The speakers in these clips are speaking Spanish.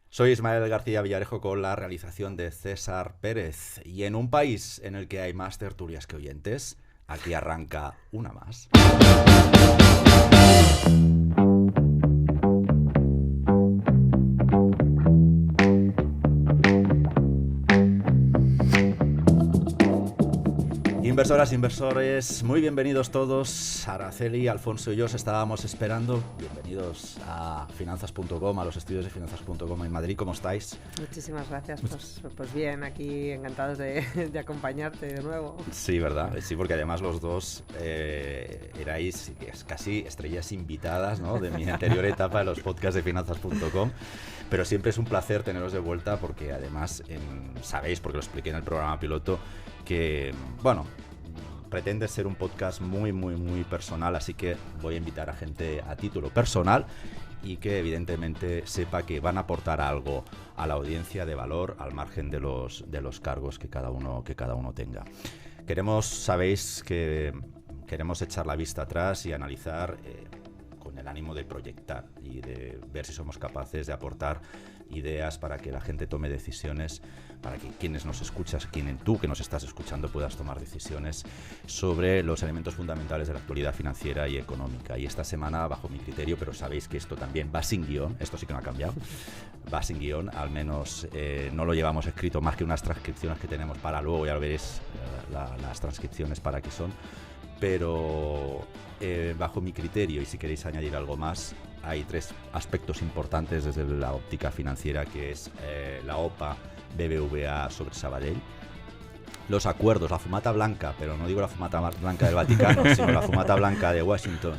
Soy Ismael García Villarejo con la realización de César Pérez. Y en un país en el que hay más tertulias que oyentes, aquí arranca una más. Inversoras, inversores, muy bienvenidos todos. Araceli, Alfonso y yo os estábamos esperando. Bienvenidos a finanzas.com, a los estudios de finanzas.com en Madrid. ¿Cómo estáis? Muchísimas gracias. Pues bien, aquí encantados de acompañarte de nuevo. Sí, ¿verdad? Sí, porque además los dos erais casi estrellas invitadas, ¿no?, de mi anterior etapa de los podcasts de finanzas.com. Pero siempre es un placer teneros de vuelta porque además sabéis, porque lo expliqué en el programa piloto, que, bueno, pretende ser un podcast muy personal, así que voy a invitar a gente a título personal y que evidentemente sepa que van a aportar algo a la audiencia de valor al margen de los cargos que cada uno tenga. Sabéis que queremos echar la vista atrás y analizar con el ánimo de proyectar y de ver si somos capaces de aportar ideas para que la gente tome decisiones, para que quienes nos escuchas, tú que nos estás escuchando, puedas tomar decisiones sobre los elementos fundamentales de la actualidad financiera y económica. Y esta semana, bajo mi criterio, pero sabéis que esto también va sin guión, esto sí que no ha cambiado, va sin guión, al menos no lo llevamos escrito más que unas transcripciones que tenemos para luego, ya veréis las transcripciones para qué son, pero bajo mi criterio, y si queréis añadir algo más, hay tres aspectos importantes desde la óptica financiera, que es la OPA BBVA sobre Sabadell, los acuerdos, la fumata blanca, pero no digo la fumata blanca del Vaticano, sino la fumata blanca de Washington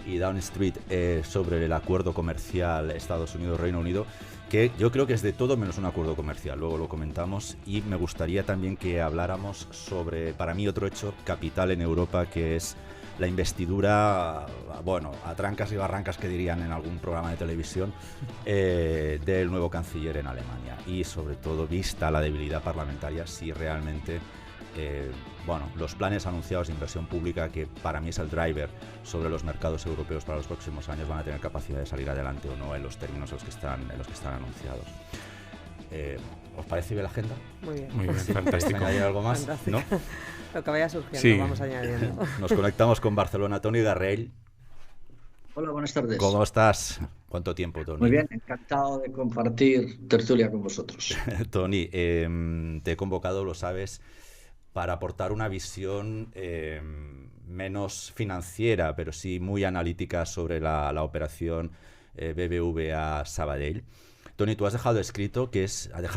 y Downing Street sobre el acuerdo comercial Estados Unidos-Reino Unido, que yo creo que es de todo menos un acuerdo comercial, luego lo comentamos. Y me gustaría también que habláramos sobre, para mí, otro hecho capital en Europa, que es la investidura, bueno, a trancas y barrancas, que dirían en algún programa de televisión, del nuevo canciller en Alemania. Y sobre todo, vista la debilidad parlamentaria, si realmente los planes anunciados de inversión pública, que para mí es el driver sobre los mercados europeos para los próximos años, van a tener capacidad de salir adelante o no en los términos en los que están anunciados. ¿Os parece bien la agenda? Muy bien, fantástico. ¿Añadir algo más? Fantástico. ¿No? Lo que vaya surgiendo, Sí. vamos añadiendo. Nos conectamos con Barcelona. Toni Garrell. Hola, buenas tardes. ¿Cómo estás? ¿Cuánto tiempo, Toni? Muy bien, encantado de compartir tertulia con vosotros. Toni, te he convocado, lo sabes, para aportar una visión menos financiera, pero sí muy analítica sobre la operación BBVA Sabadell. Toni, tú has dejado escrito,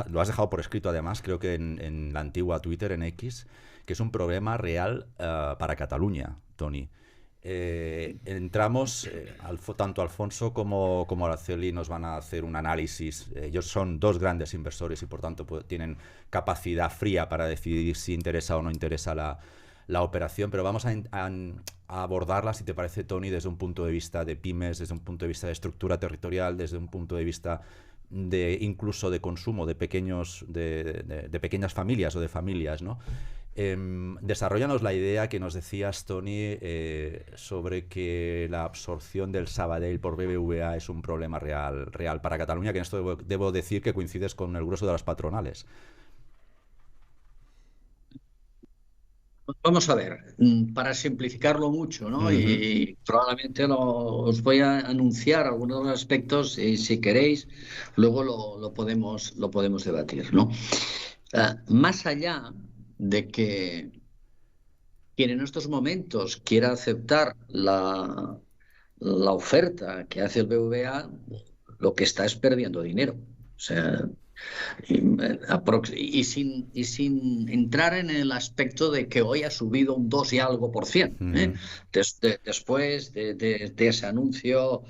lo has dejado por escrito además, creo que en la antigua Twitter, en X, que es un problema real para Cataluña, Toni. Entramos, tanto Alfonso como Araceli nos van a hacer un análisis. Ellos son dos grandes inversores y por tanto tienen capacidad fría para decidir si interesa o no interesa la operación, pero vamos a abordarla, si te parece, Toni, desde un punto de vista de pymes, desde un punto de vista de estructura territorial, desde un punto de vista incluso de consumo de pequeñas familias o de familias, ¿no? Desarróllanos la idea que nos decías, Toni, sobre que la absorción del Sabadell por BBVA es un problema real para Cataluña, que en esto debo decir que coincides con el grueso de las patronales. Vamos a ver, para simplificarlo mucho, ¿no? Uh-huh. Y probablemente os voy a anunciar algunos de los aspectos y, si queréis, luego lo podemos debatir, ¿no? Más allá de que quien en estos momentos quiera aceptar la oferta que hace el BBVA, lo que está es perdiendo dinero. O sea, y sin entrar en el aspecto de que hoy ha subido un 2 y algo %, ¿eh? Después de ese anuncio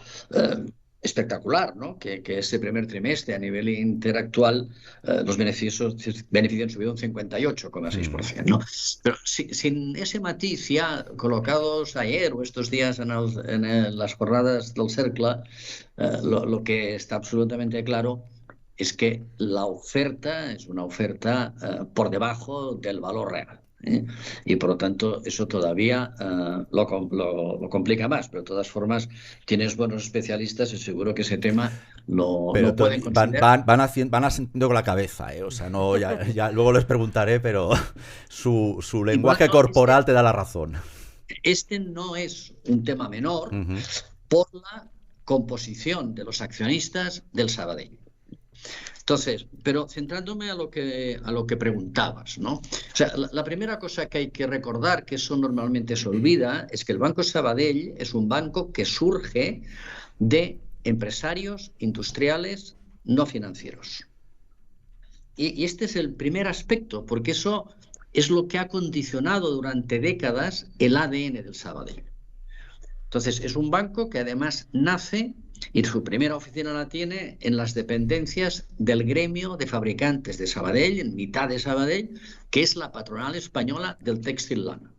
espectacular, ¿no? Que este primer trimestre a nivel interactual los beneficios han subido un 58,6%, ¿no? Pero sin ese matiz, ya colocados ayer o estos días en las jornadas del Cercle, lo que está absolutamente claro es que la oferta es una oferta por debajo del valor real. ¿eh? Y por lo tanto eso todavía lo complica más, pero de todas formas tienes buenos especialistas y seguro que ese tema Pero lo pueden considerar. van haciendo con la cabeza, ¿eh? O sea, no, ya luego les preguntaré, pero su Igual lenguaje no, corporal te da la razón. este no es un tema menor por la composición de los accionistas del Sabadell. Entonces, pero centrándome a lo que preguntabas, ¿no? O sea, la primera cosa que hay que recordar, que eso normalmente se olvida, es que el Banco Sabadell es un banco que surge de empresarios industriales no financieros. Y este es el primer aspecto, porque eso es lo que ha condicionado durante décadas el ADN del Sabadell. Entonces, es un banco que además nace, y su primera oficina la tiene en las dependencias del gremio de fabricantes de Sabadell, en mitad de Sabadell, que es la patronal española del textil lana.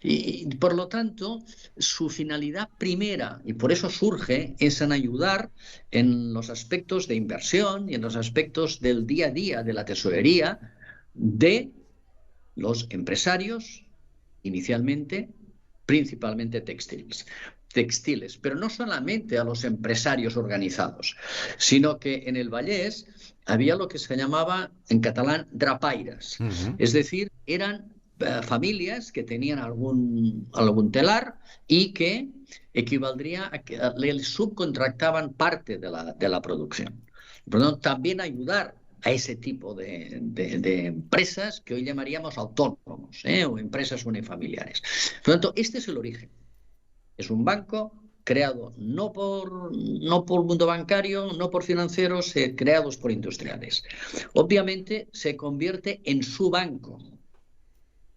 Y por lo tanto, su finalidad primera, y por eso surge, es en ayudar en los aspectos de inversión y en los aspectos del día a día de la tesorería de los empresarios, inicialmente, principalmente textiles, pero no solamente a los empresarios organizados, sino que en el Vallès había lo que se llamaba en catalán drapaires, es decir, eran familias que tenían algún telar y que equivaldría a que le subcontractaban parte de la producción. Por lo tanto, también ayudar a ese tipo de empresas que hoy llamaríamos autónomos, o empresas unifamiliares. Por lo tanto, este es el origen. Es un banco creado no por mundo bancario, no por financieros, creados por industriales. Obviamente se convierte en su banco.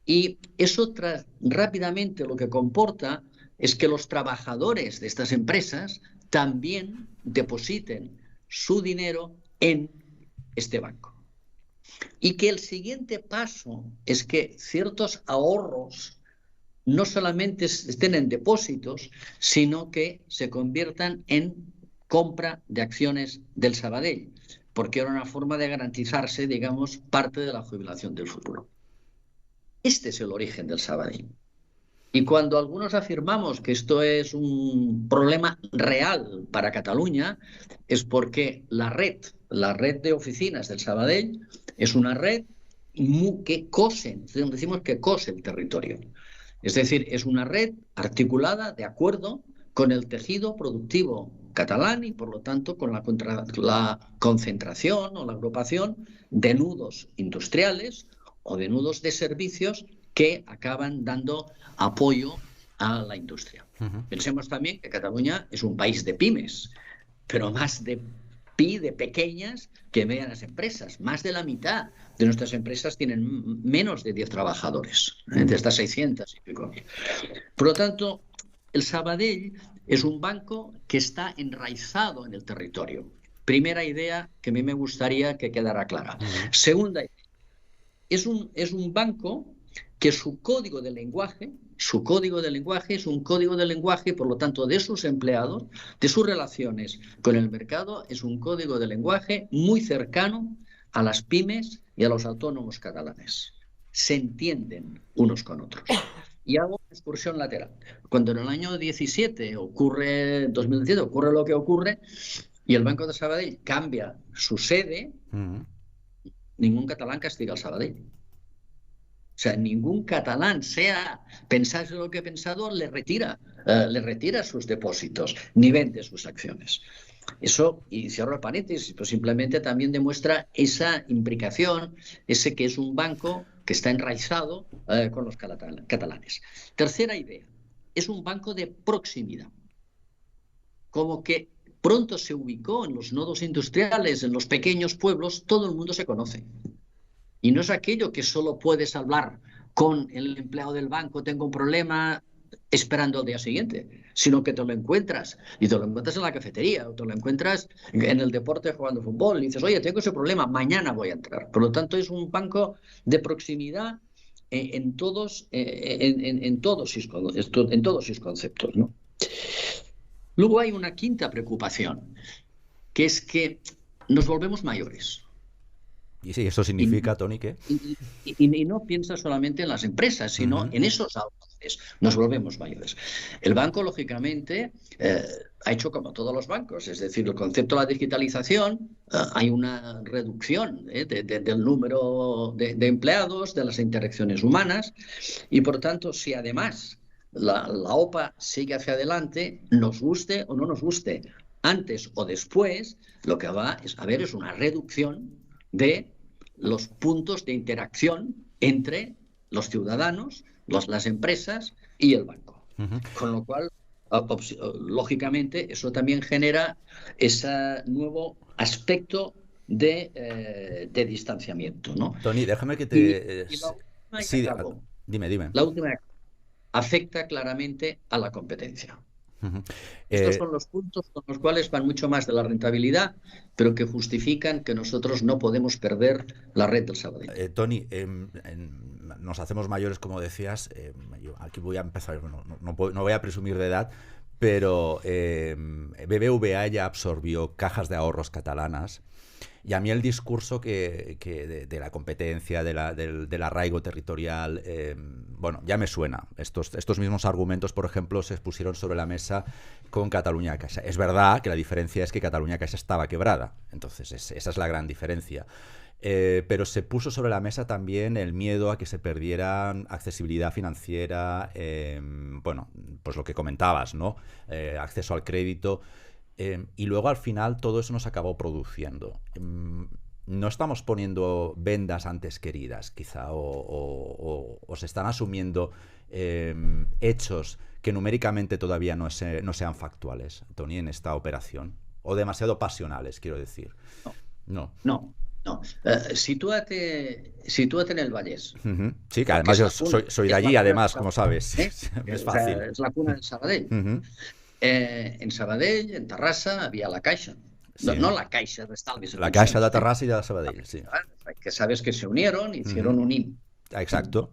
Y eso rápidamente lo que comporta es que los trabajadores de estas empresas también depositen su dinero en este banco. Y que el siguiente paso es que ciertos ahorros no solamente estén en depósitos, sino que se conviertan en compra de acciones del Sabadell, porque era una forma de garantizarse, digamos, parte de la jubilación del futuro. Este es el origen del Sabadell. Y cuando algunos afirmamos que esto es un problema real para Cataluña, es porque la red de oficinas del Sabadell es una red que cose, decimos que cose el territorio. Es decir, es una red articulada de acuerdo con el tejido productivo catalán y, por lo tanto, con la concentración o la agrupación de nudos industriales o de nudos de servicios que acaban dando apoyo a la industria. Pensemos también que Cataluña es un país de pymes, pero más de pequeñas que medianas empresas. Más de la mitad de nuestras empresas tienen menos de 10 trabajadores, de estas 600 y pico. Por lo tanto, el Sabadell es un banco que está enraizado en el territorio. Primera idea que a mí me gustaría que quedara clara. Segunda idea, es un banco que su código de lenguaje es un código de lenguaje, por lo tanto, de sus empleados, de sus relaciones con el mercado, es un código de lenguaje muy cercano a las pymes y a los autónomos catalanes. Se entienden unos con otros. Y hago una excursión lateral. Cuando en el año 2017 ocurre lo que ocurre y el Banco de Sabadell cambia su sede, ningún catalán castiga al Sabadell. O sea, ningún catalán, sea pensase lo que ha pensado, le retira sus depósitos, ni vende sus acciones. Eso, y cierro el paréntesis, pues simplemente también demuestra esa imbricación, ese que es un banco que está enraizado con los catalanes. Tercera idea, es un banco de proximidad. Como que pronto se ubicó en los nodos industriales, en los pequeños pueblos, todo el mundo se conoce. Y no es aquello que solo puedes hablar con el empleado del banco, tengo un problema, esperando al día siguiente, sino que te lo encuentras. Y te lo encuentras en la cafetería, o te lo encuentras en el deporte jugando fútbol. Y dices, oye, tengo ese problema, mañana voy a entrar. Por lo tanto, es un banco de proximidad en todos sus conceptos, ¿no? Luego hay una quinta preocupación, que es que nos volvemos mayores. ¿Y sí, eso significa, Toni, qué? Y no piensa solamente en las empresas, sino en esos avances. Nos volvemos mayores. El banco, lógicamente, ha hecho como todos los bancos, es decir, el concepto de la digitalización, hay una reducción del número de empleados, de las interacciones humanas, y por tanto, si además la OPA sigue hacia adelante, nos guste o no nos guste, antes o después, lo que va a haber es una reducción de los puntos de interacción entre los ciudadanos, las empresas y el banco. Con lo cual, lógicamente, eso también genera ese nuevo aspecto de distanciamiento, ¿no? Toni, déjame que te... Y la última, sí, dime. La última afecta claramente a la competencia. Estos son los puntos con los cuales van mucho más de la rentabilidad, pero que justifican que nosotros no podemos perder la red del Sabadell. Toni, nos hacemos mayores, como decías. Yo aquí voy a empezar, no voy a presumir de edad, pero BBVA ya absorbió Cajas de Ahorros catalanas. Y a mí el discurso de la competencia, del arraigo territorial, bueno, ya me suena. Estos mismos argumentos, por ejemplo, se pusieron sobre la mesa con Catalunya Caixa. Es verdad que la diferencia es que Catalunya Caixa estaba quebrada, entonces esa es la gran diferencia. Pero se puso sobre la mesa también el miedo a que se perdiera accesibilidad financiera, bueno, pues lo que comentabas, ¿no? Acceso al crédito. Y luego al final todo eso nos acabó produciendo. No estamos poniendo vendas antes queridas, quizá, o se están asumiendo hechos que numéricamente todavía no sean factuales, Toni, en esta operación. O demasiado pasionales, quiero decir. No. Sitúate en el Vallés. Sí, que además yo soy de allí, además, como sabes. Es fácil. Es la cuna del Sabadell. En Sabadell, en Terrassa, había la Caixa. Sí. No la Caixa de Estalvis. La Caixa de Terrassa y de Sabadell, sí. Que sabes que se unieron, hicieron un IM. Exacto.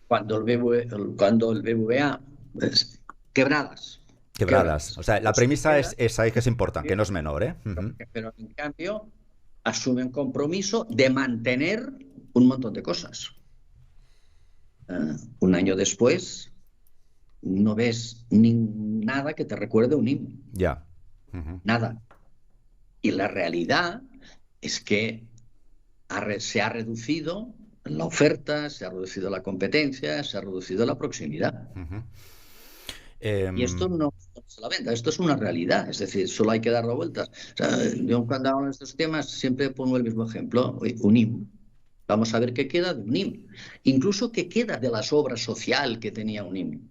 Cuando el BBVA quebradas. O sea, la premisa es ahí que es importante, que no es menor, ¿eh? Pero en cambio asumen compromiso de mantener un montón de cosas. Un año después no ves nada que te recuerde un himno. Ya. Nada. Y la realidad es que se ha reducido la oferta, se ha reducido la competencia, se ha reducido la proximidad. Y esto no es la venta, esto es una realidad, es decir, solo hay que darle vueltas. O sea, yo cuando hablo de estos temas siempre pongo el mismo ejemplo, UNIM. Vamos a ver qué queda de UNIM. Incluso qué queda de las obras social que tenía UNIM.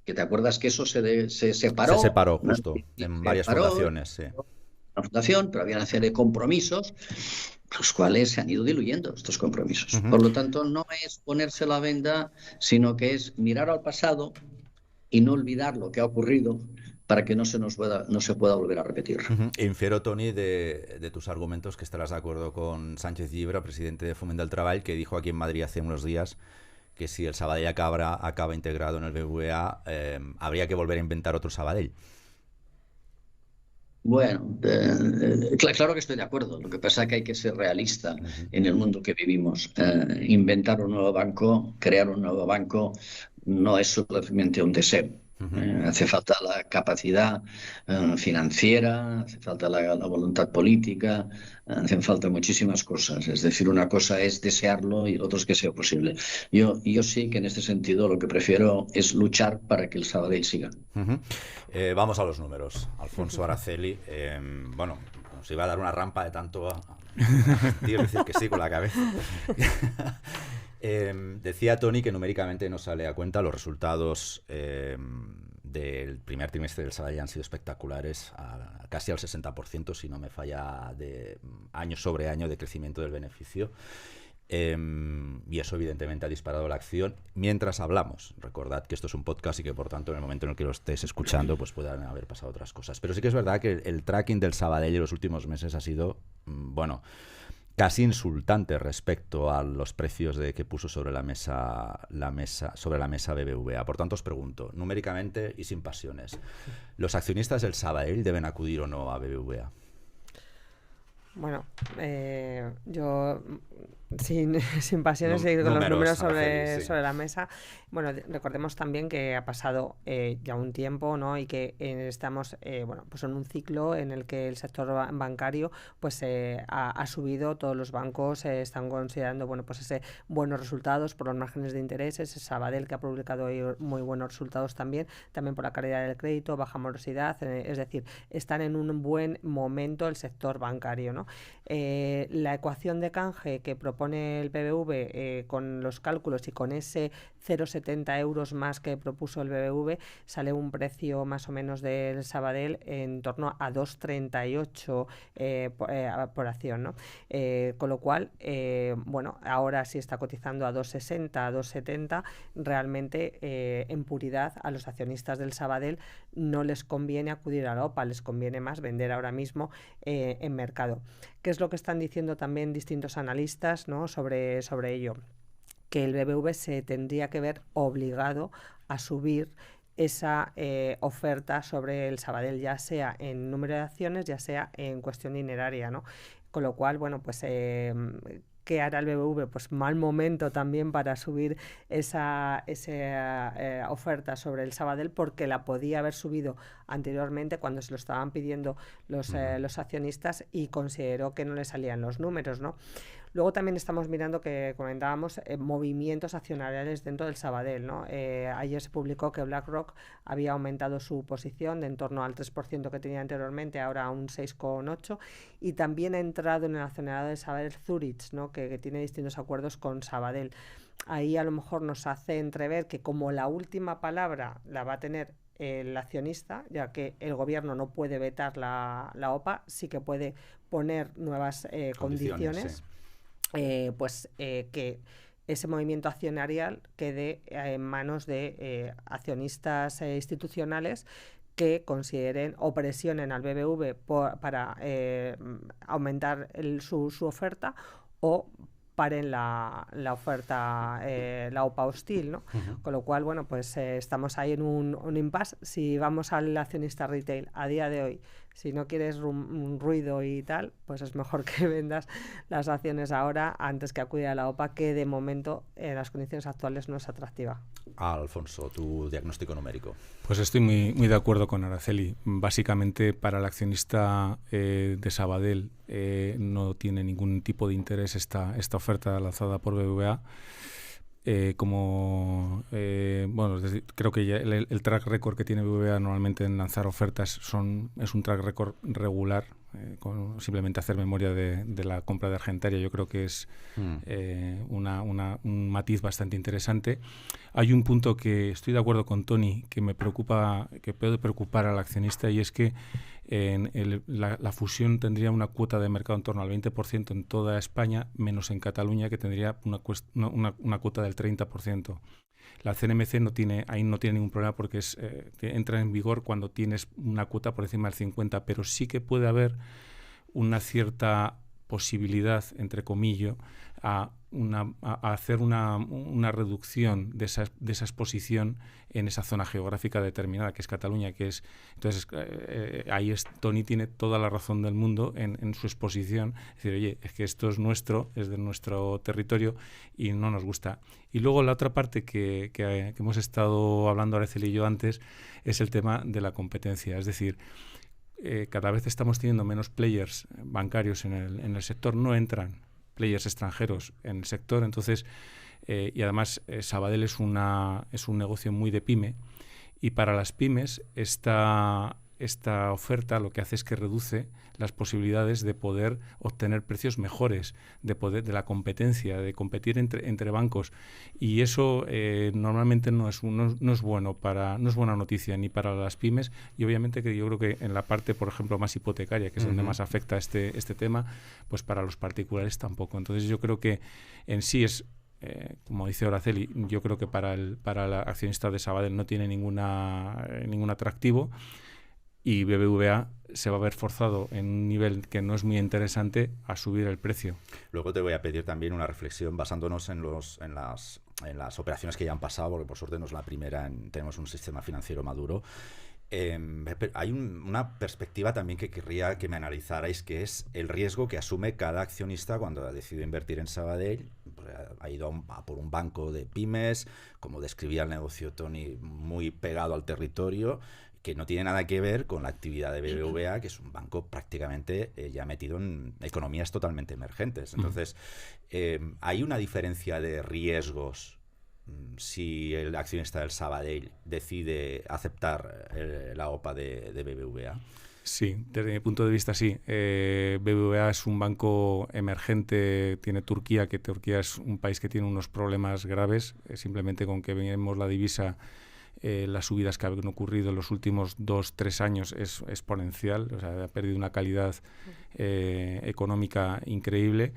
Que te acuerdas que eso se separó. Se separó justo, en varias fundaciones, sí. Una fundación, pero había una serie de compromisos, los cuales se han ido diluyendo, estos compromisos. Por lo tanto, no es ponerse la venda, sino que es mirar al pasado y no olvidar lo que ha ocurrido para que no se pueda volver a repetir. Infiero, Toni, de tus argumentos que estarás de acuerdo con Sánchez Llibre, presidente de Foment del Treball, que dijo aquí en Madrid hace unos días que si el Sabadell acaba integrado en el BBVA, habría que volver a inventar otro Sabadell. Bueno, claro que estoy de acuerdo. Lo que pasa es que hay que ser realista en el mundo que vivimos. Inventar un nuevo banco, crear un nuevo banco, no es solamente un deseo. Hace falta la capacidad financiera, hace falta la voluntad política, hacen falta muchísimas cosas. Es decir, una cosa es desearlo y otra es que sea posible. Yo sí que en este sentido lo que prefiero es luchar para que el Sabadell siga. Vamos a los números. Alfonso Araceli, bueno, nos iba a dar una rampa de tanto decir que sí con la cabeza. Decía Toni que numéricamente no sale a cuenta. Los resultados del primer trimestre del Sabadell han sido espectaculares, casi al 60%, si no me falla, de año sobre año de crecimiento del beneficio. Y eso evidentemente ha disparado la acción mientras hablamos. Recordad que esto es un podcast y que por tanto en el momento en el que lo estéis escuchando pues puedan haber pasado otras cosas. Pero sí que es verdad que el tracking del Sabadell en los últimos meses ha sido, bueno, casi insultante respecto a los precios que puso sobre la mesa BBVA. Por tanto, os pregunto, numéricamente y sin pasiones, ¿los accionistas del Sabadell deben acudir o no a BBVA? Bueno, yo sin pasiones seguir con los números sobre la mesa. Bueno, recordemos también que ha pasado ya un tiempo, ¿no? Y que estamos pues en un ciclo en el que el sector bancario pues ha subido, todos los bancos están considerando pues ese buenos resultados por los márgenes de intereses, Sabadell que ha publicado hoy muy buenos resultados también por la calidad del crédito, baja morosidad, es decir, están en un buen momento el sector bancario, ¿no? La ecuación de canje que propone el BBV con los cálculos y con ese 0,70 euros más que propuso el BBV, sale un precio más o menos del Sabadell en torno a 2,38 por acción, ¿no? Con lo cual, ahora sí está cotizando a 2,60, a 2,70, realmente en puridad a los accionistas del Sabadell no les conviene acudir a la OPA, les conviene más vender ahora mismo en mercado. ¿Qué es lo que están diciendo también distintos analistas, ¿no? sobre ello? Que el BBV se tendría que ver obligado a subir esa oferta sobre el Sabadell, ya sea en número de acciones, ya sea en cuestión dineraria, ¿no? Con lo cual, ¿qué hará el BBV? Pues mal momento también para subir esa oferta sobre el Sabadell, porque la podía haber subido anteriormente cuando se lo estaban pidiendo los accionistas y consideró que no le salían los números, ¿no? Luego también estamos mirando, que comentábamos, movimientos accionariales dentro del Sabadell, ¿no? Ayer se publicó que BlackRock había aumentado su posición de en torno al 3% que tenía anteriormente, ahora a un 6,8%, y también ha entrado en el accionariado de Sabadell Zurich, ¿no? que tiene distintos acuerdos con Sabadell. Ahí a lo mejor nos hace entrever que como la última palabra la va a tener el accionista, ya que el gobierno no puede vetar la OPA, sí que puede poner nuevas condiciones. Sí. Que ese movimiento accionarial quede en manos de accionistas institucionales que consideren o presionen al BBV para aumentar su oferta, o paren la oferta, la OPA hostil, ¿no? Con lo cual, estamos ahí en un impasse. Si vamos al accionista retail a día de hoy, si no quieres ruido y tal, pues es mejor que vendas las acciones ahora antes que acudir a la OPA, que de momento en las condiciones actuales no es atractiva. Alfonso, tu diagnóstico numérico. Pues estoy muy de acuerdo con Araceli. Básicamente, para el accionista de Sabadell no tiene ningún tipo de interés esta oferta lanzada por BBVA. Creo que ya el track record que tiene BBVA normalmente en lanzar ofertas es un track record regular. Con simplemente hacer memoria de la compra de Argentaria, yo creo que es un matiz bastante interesante. Hay un punto que estoy de acuerdo con Tony, que me preocupa, que puede preocupar al accionista, y es que la fusión tendría una cuota de mercado en torno al 20% en toda España, menos en Cataluña, que tendría una cuota del 30%. La CNMC no tiene ningún problema, porque entra en vigor cuando tienes una cuota por encima del 50%, pero sí que puede haber una cierta posibilidad, entre comillas, a hacer una reducción de esa exposición en esa zona geográfica determinada, que es Cataluña, entonces ahí Tony tiene toda la razón del mundo en su exposición. Es decir, oye, es que esto es de nuestro territorio y no nos gusta. Y luego la otra parte que hemos estado hablando Araceli y yo antes es el tema de la competencia. Es decir, cada vez estamos teniendo menos players bancarios en el sector, no entran players extranjeros en el sector, entonces y además Sabadell es un negocio muy de pyme, y para las pymes esta oferta lo que hace es que reduce las posibilidades de poder obtener precios mejores, de la competencia, de competir entre bancos, y eso normalmente no es buena noticia ni para las pymes, y obviamente que yo creo que en la parte, por ejemplo, más hipotecaria, que es donde más afecta este tema, pues para los particulares tampoco. Entonces yo creo que en sí es como dice Araceli, yo creo que para el accionista de Sabadell no tiene ningún atractivo, y BBVA se va a ver forzado en un nivel que no es muy interesante a subir el precio. Luego te voy a pedir también una reflexión basándonos en las operaciones que ya han pasado, porque por suerte no es la primera, tenemos un sistema financiero maduro. Hay una perspectiva también que querría que me analizarais, que es el riesgo que asume cada accionista cuando ha decidido invertir en Sabadell. Ha ido a por un banco de pymes, como describía el negocio Tony, muy pegado al territorio, que no tiene nada que ver con la actividad de BBVA, que es un banco prácticamente ya metido en economías totalmente emergentes. Entonces, hay una diferencia de riesgos si el accionista del Sabadell decide aceptar la OPA de BBVA. Sí, desde mi punto de vista sí. BBVA es un banco emergente, tiene Turquía, que Turquía es un país que tiene unos problemas graves, simplemente con que vemos la divisa, las subidas que han ocurrido en los últimos 2-3 años es exponencial, o sea, ha perdido una calidad económica increíble.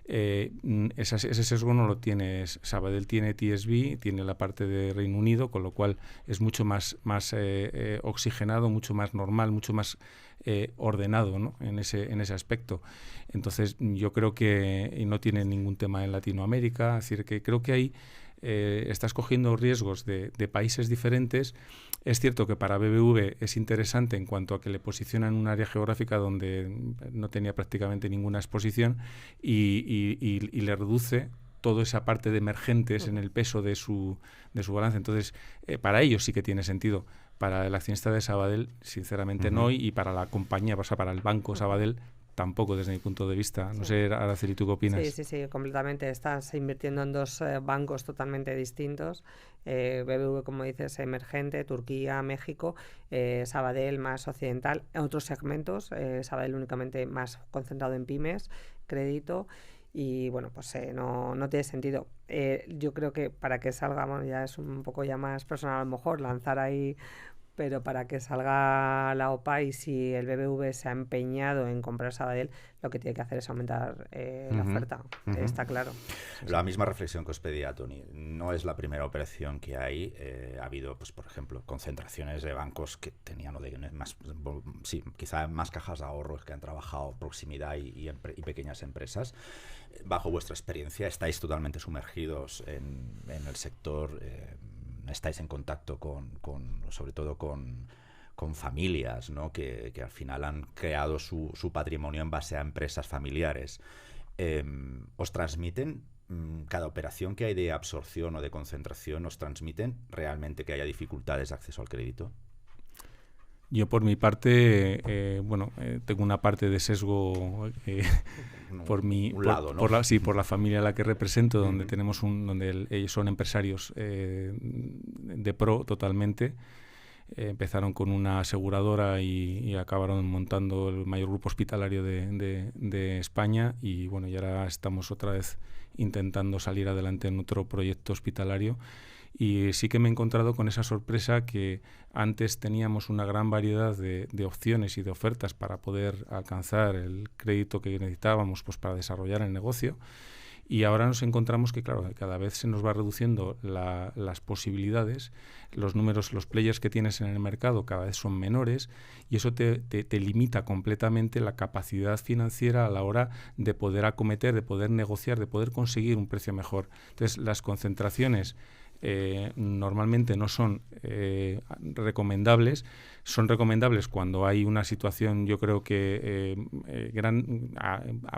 Ese sesgo no lo tiene Sabadell, tiene TSB, tiene la parte de Reino Unido, con lo cual es mucho más oxigenado, mucho más normal, mucho más ordenado, ¿no? en ese aspecto. Entonces yo creo que no tiene ningún tema en Latinoamérica, es decir, que creo que ahí estás cogiendo riesgos de países diferentes. Es cierto que para BBV es interesante en cuanto a que le posicionan en un área geográfica donde no tenía prácticamente ninguna exposición y le reduce toda esa parte de emergentes en el peso de su balance. Entonces, para ellos sí que tiene sentido. Para el accionista de Sabadell, sinceramente no, y para la compañía, o sea, para el banco Sabadell, tampoco desde mi punto de vista. No sé, Araceli, ¿tú qué opinas? Sí, completamente. Estás invirtiendo en dos bancos totalmente distintos. BBV, como dices, emergente, Turquía, México, Sabadell más occidental, en otros segmentos, Sabadell únicamente más concentrado en pymes, crédito, y bueno, pues no tiene sentido. Yo creo que para que salga, bueno, ya es un poco ya más personal a lo mejor, lanzar ahí, pero para que salga la OPA, y si el BBV se ha empeñado en comprar Sabadell, lo que tiene que hacer es aumentar la oferta, está claro. La misma reflexión que os pedía, Tony. No es la primera operación que hay. Ha habido, pues, por ejemplo, concentraciones de bancos que tenían quizá más cajas de ahorros que han trabajado proximidad y pequeñas empresas. Bajo vuestra experiencia, estáis totalmente sumergidos en el sector. Estáis en contacto sobre todo con familias, ¿no? que al final han creado su patrimonio en base a empresas familiares. ¿Os transmiten cada operación que hay de absorción o de concentración, os transmiten realmente que haya dificultades de acceso al crédito? Yo por mi parte, tengo una parte de sesgo por la familia a la que represento, donde tenemos donde ellos son empresarios de pro totalmente. Empezaron con una aseguradora y acabaron montando el mayor grupo hospitalario de España, y bueno, y ahora estamos otra vez intentando salir adelante en otro proyecto hospitalario. Y sí que me he encontrado con esa sorpresa que antes teníamos una gran variedad de opciones y de ofertas para poder alcanzar el crédito que necesitábamos, pues, para desarrollar el negocio. Y ahora nos encontramos que, claro, cada vez se nos va reduciendo las posibilidades, los números, los players que tienes en el mercado cada vez son menores, y eso te limita completamente la capacidad financiera a la hora de poder acometer, de poder negociar, de poder conseguir un precio mejor. Entonces, las concentraciones normalmente no son recomendables. Son recomendables cuando hay una situación, yo creo que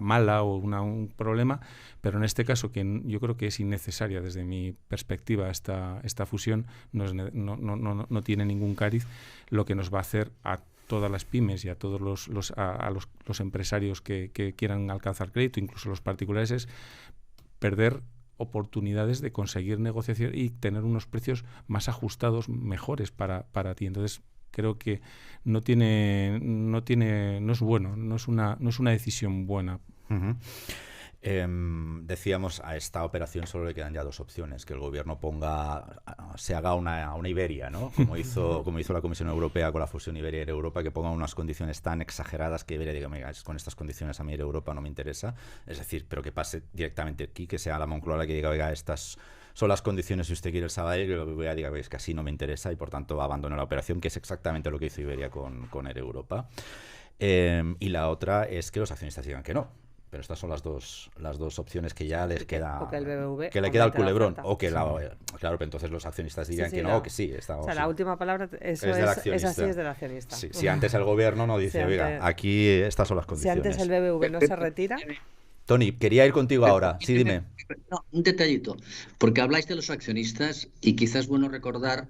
mala o un problema, pero en este caso, que yo creo que es innecesaria desde mi perspectiva esta fusión, no tiene ningún cariz. Lo que nos va a hacer a todas las pymes y a todos los empresarios que quieran alcanzar crédito, incluso los particulares, es perder oportunidades de conseguir negociación y tener unos precios más ajustados, mejores para ti. Entonces, creo que no es bueno, no es una decisión buena. Decíamos, a esta operación solo le quedan ya dos opciones: que el gobierno se haga una Iberia, ¿no? Como hizo la Comisión Europea con la fusión Iberia Europa, que ponga unas condiciones tan exageradas que Iberia diga, mira, con estas condiciones a mí Europa no me interesa. Es decir, pero que pase directamente aquí, que sea la Moncloa la que diga, oiga, estas son las condiciones si usted quiere el Sabadell, que lo que diga, es que así no me interesa, y por tanto abandono la operación, que es exactamente lo que hizo Iberia con Air Europa. Y la otra es que los accionistas digan que no. Pero estas son las dos opciones que ya les queda. O que el BBV que le queda al culebrón. la O que claro, pero entonces los accionistas dirían que no, que sí. O sea, la última palabra es así, es del accionista. Sí, si antes el gobierno no dice, oiga, aquí estas son las condiciones. Si antes el BBV no se retira. Tony, quería ir contigo ahora. Sí, dime. No, un detallito, porque habláis de los accionistas y quizás es bueno recordar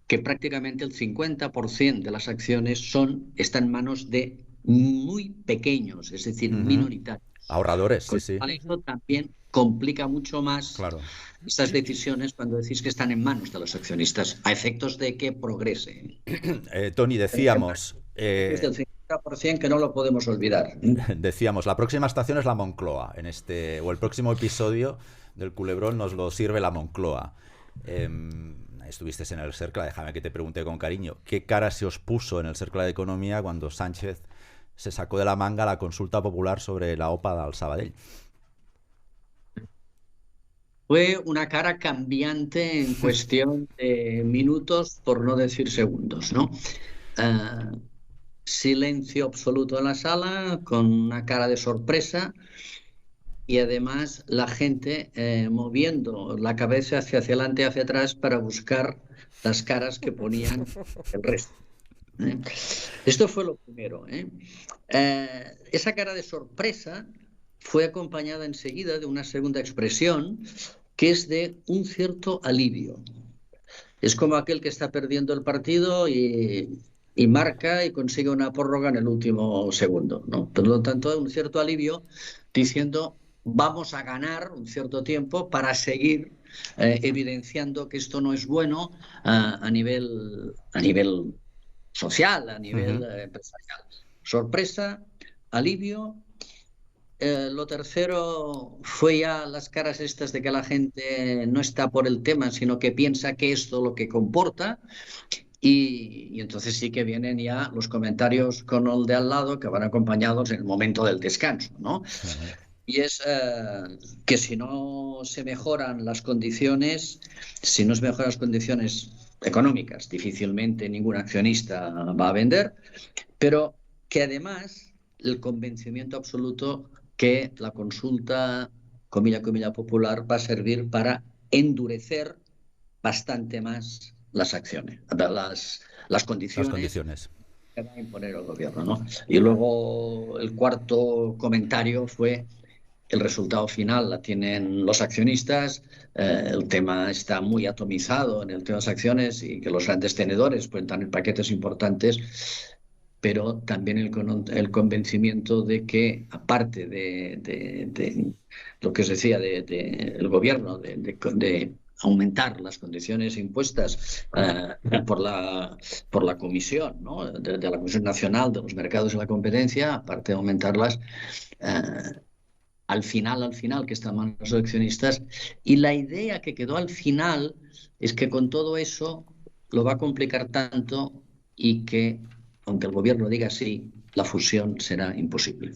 que prácticamente el 50% de las acciones están en manos de muy pequeños, es decir, minoritarios. Ahorradores, sí. Eso también complica mucho más estas decisiones cuando decís que están en manos de los accionistas, a efectos de que progrese. Tony, decíamos... Es del 50% que no lo podemos olvidar. Decíamos, la próxima estación es la Moncloa, o el próximo episodio del Culebrón nos lo sirve la Moncloa. Estuviste en el Cercla, déjame que te pregunte con cariño, ¿qué cara se os puso en el Cercla de Economía cuando Sánchez se sacó de la manga la consulta popular sobre la OPA del Sabadell? Fue una cara cambiante en cuestión de minutos, por no decir segundos, ¿no? Silencio absoluto en la sala, con una cara de sorpresa, y además la gente moviendo la cabeza hacia adelante y hacia atrás para buscar las caras que ponían el resto. Esto fue lo primero. Esa cara de sorpresa fue acompañada enseguida de una segunda expresión que es de un cierto alivio. Es como aquel que está perdiendo el partido y marca y consigue una prórroga en el último segundo, ¿no? Por lo tanto, un cierto alivio diciendo vamos a ganar un cierto tiempo para seguir evidenciando que esto no es bueno a nivel social, a nivel empresarial. Sorpresa, alivio. Lo tercero fue ya las caras estas de que la gente no está por el tema, sino que piensa que esto lo que comporta. Y entonces sí que vienen ya los comentarios con el de al lado que van acompañados en el momento del descanso, ¿no? Y es que si no se mejoran las condiciones, económicas, difícilmente ningún accionista va a vender, pero que además el convencimiento absoluto que la consulta, comilla popular, va a servir para endurecer bastante más las acciones, las condiciones que va a imponer el gobierno, ¿no? Y luego el cuarto comentario fue el resultado final la tienen los accionistas, el tema está muy atomizado en el tema de las acciones y que los grandes tenedores pueden tener paquetes importantes, pero también el convencimiento de que, aparte de lo que os decía, el gobierno, de aumentar las condiciones impuestas por la Comisión, ¿no? de la Comisión Nacional de los Mercados y la Competencia, aparte de aumentarlas, al final, que están más los accionistas, y la idea que quedó al final es que con todo eso lo va a complicar tanto y que, aunque el gobierno diga sí, la fusión será imposible.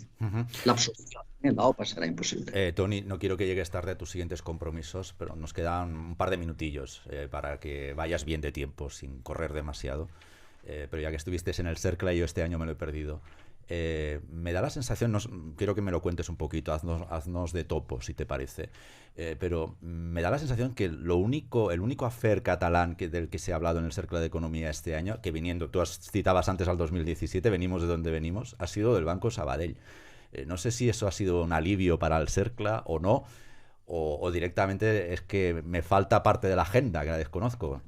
La absorción, la OPA será imposible. Tony, no quiero que llegues tarde a tus siguientes compromisos, pero nos quedan un par de minutillos para que vayas bien de tiempo, sin correr demasiado. Pero ya que estuviste en el Cercla y yo este año me lo he perdido. Me da la sensación, quiero que me lo cuentes un poquito, haznos de topo, si te parece, pero me da la sensación que el único affair catalán del que se ha hablado en el Cercle de Economía este año, que tú citabas antes al 2017, venimos de donde venimos, ha sido del Banco Sabadell. No sé si eso ha sido un alivio para el Cercle o no, o directamente es que me falta parte de la agenda que la desconozco.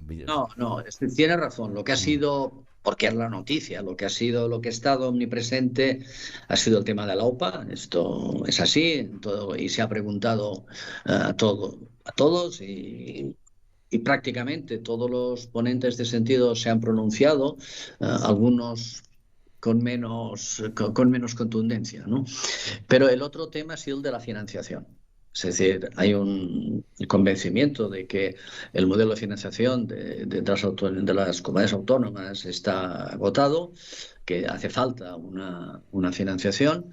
No, tiene razón, lo que ha sido... porque es la noticia, lo que ha estado omnipresente ha sido el tema de la OPA. Esto es así, y se ha preguntado a todos y prácticamente todos los ponentes de ese sentido se han pronunciado, algunos con menos contundencia, ¿no? Pero el otro tema ha sido el de la financiación. Es decir, hay un convencimiento de que el modelo de financiación de las comunidades autónomas está agotado, que hace falta una financiación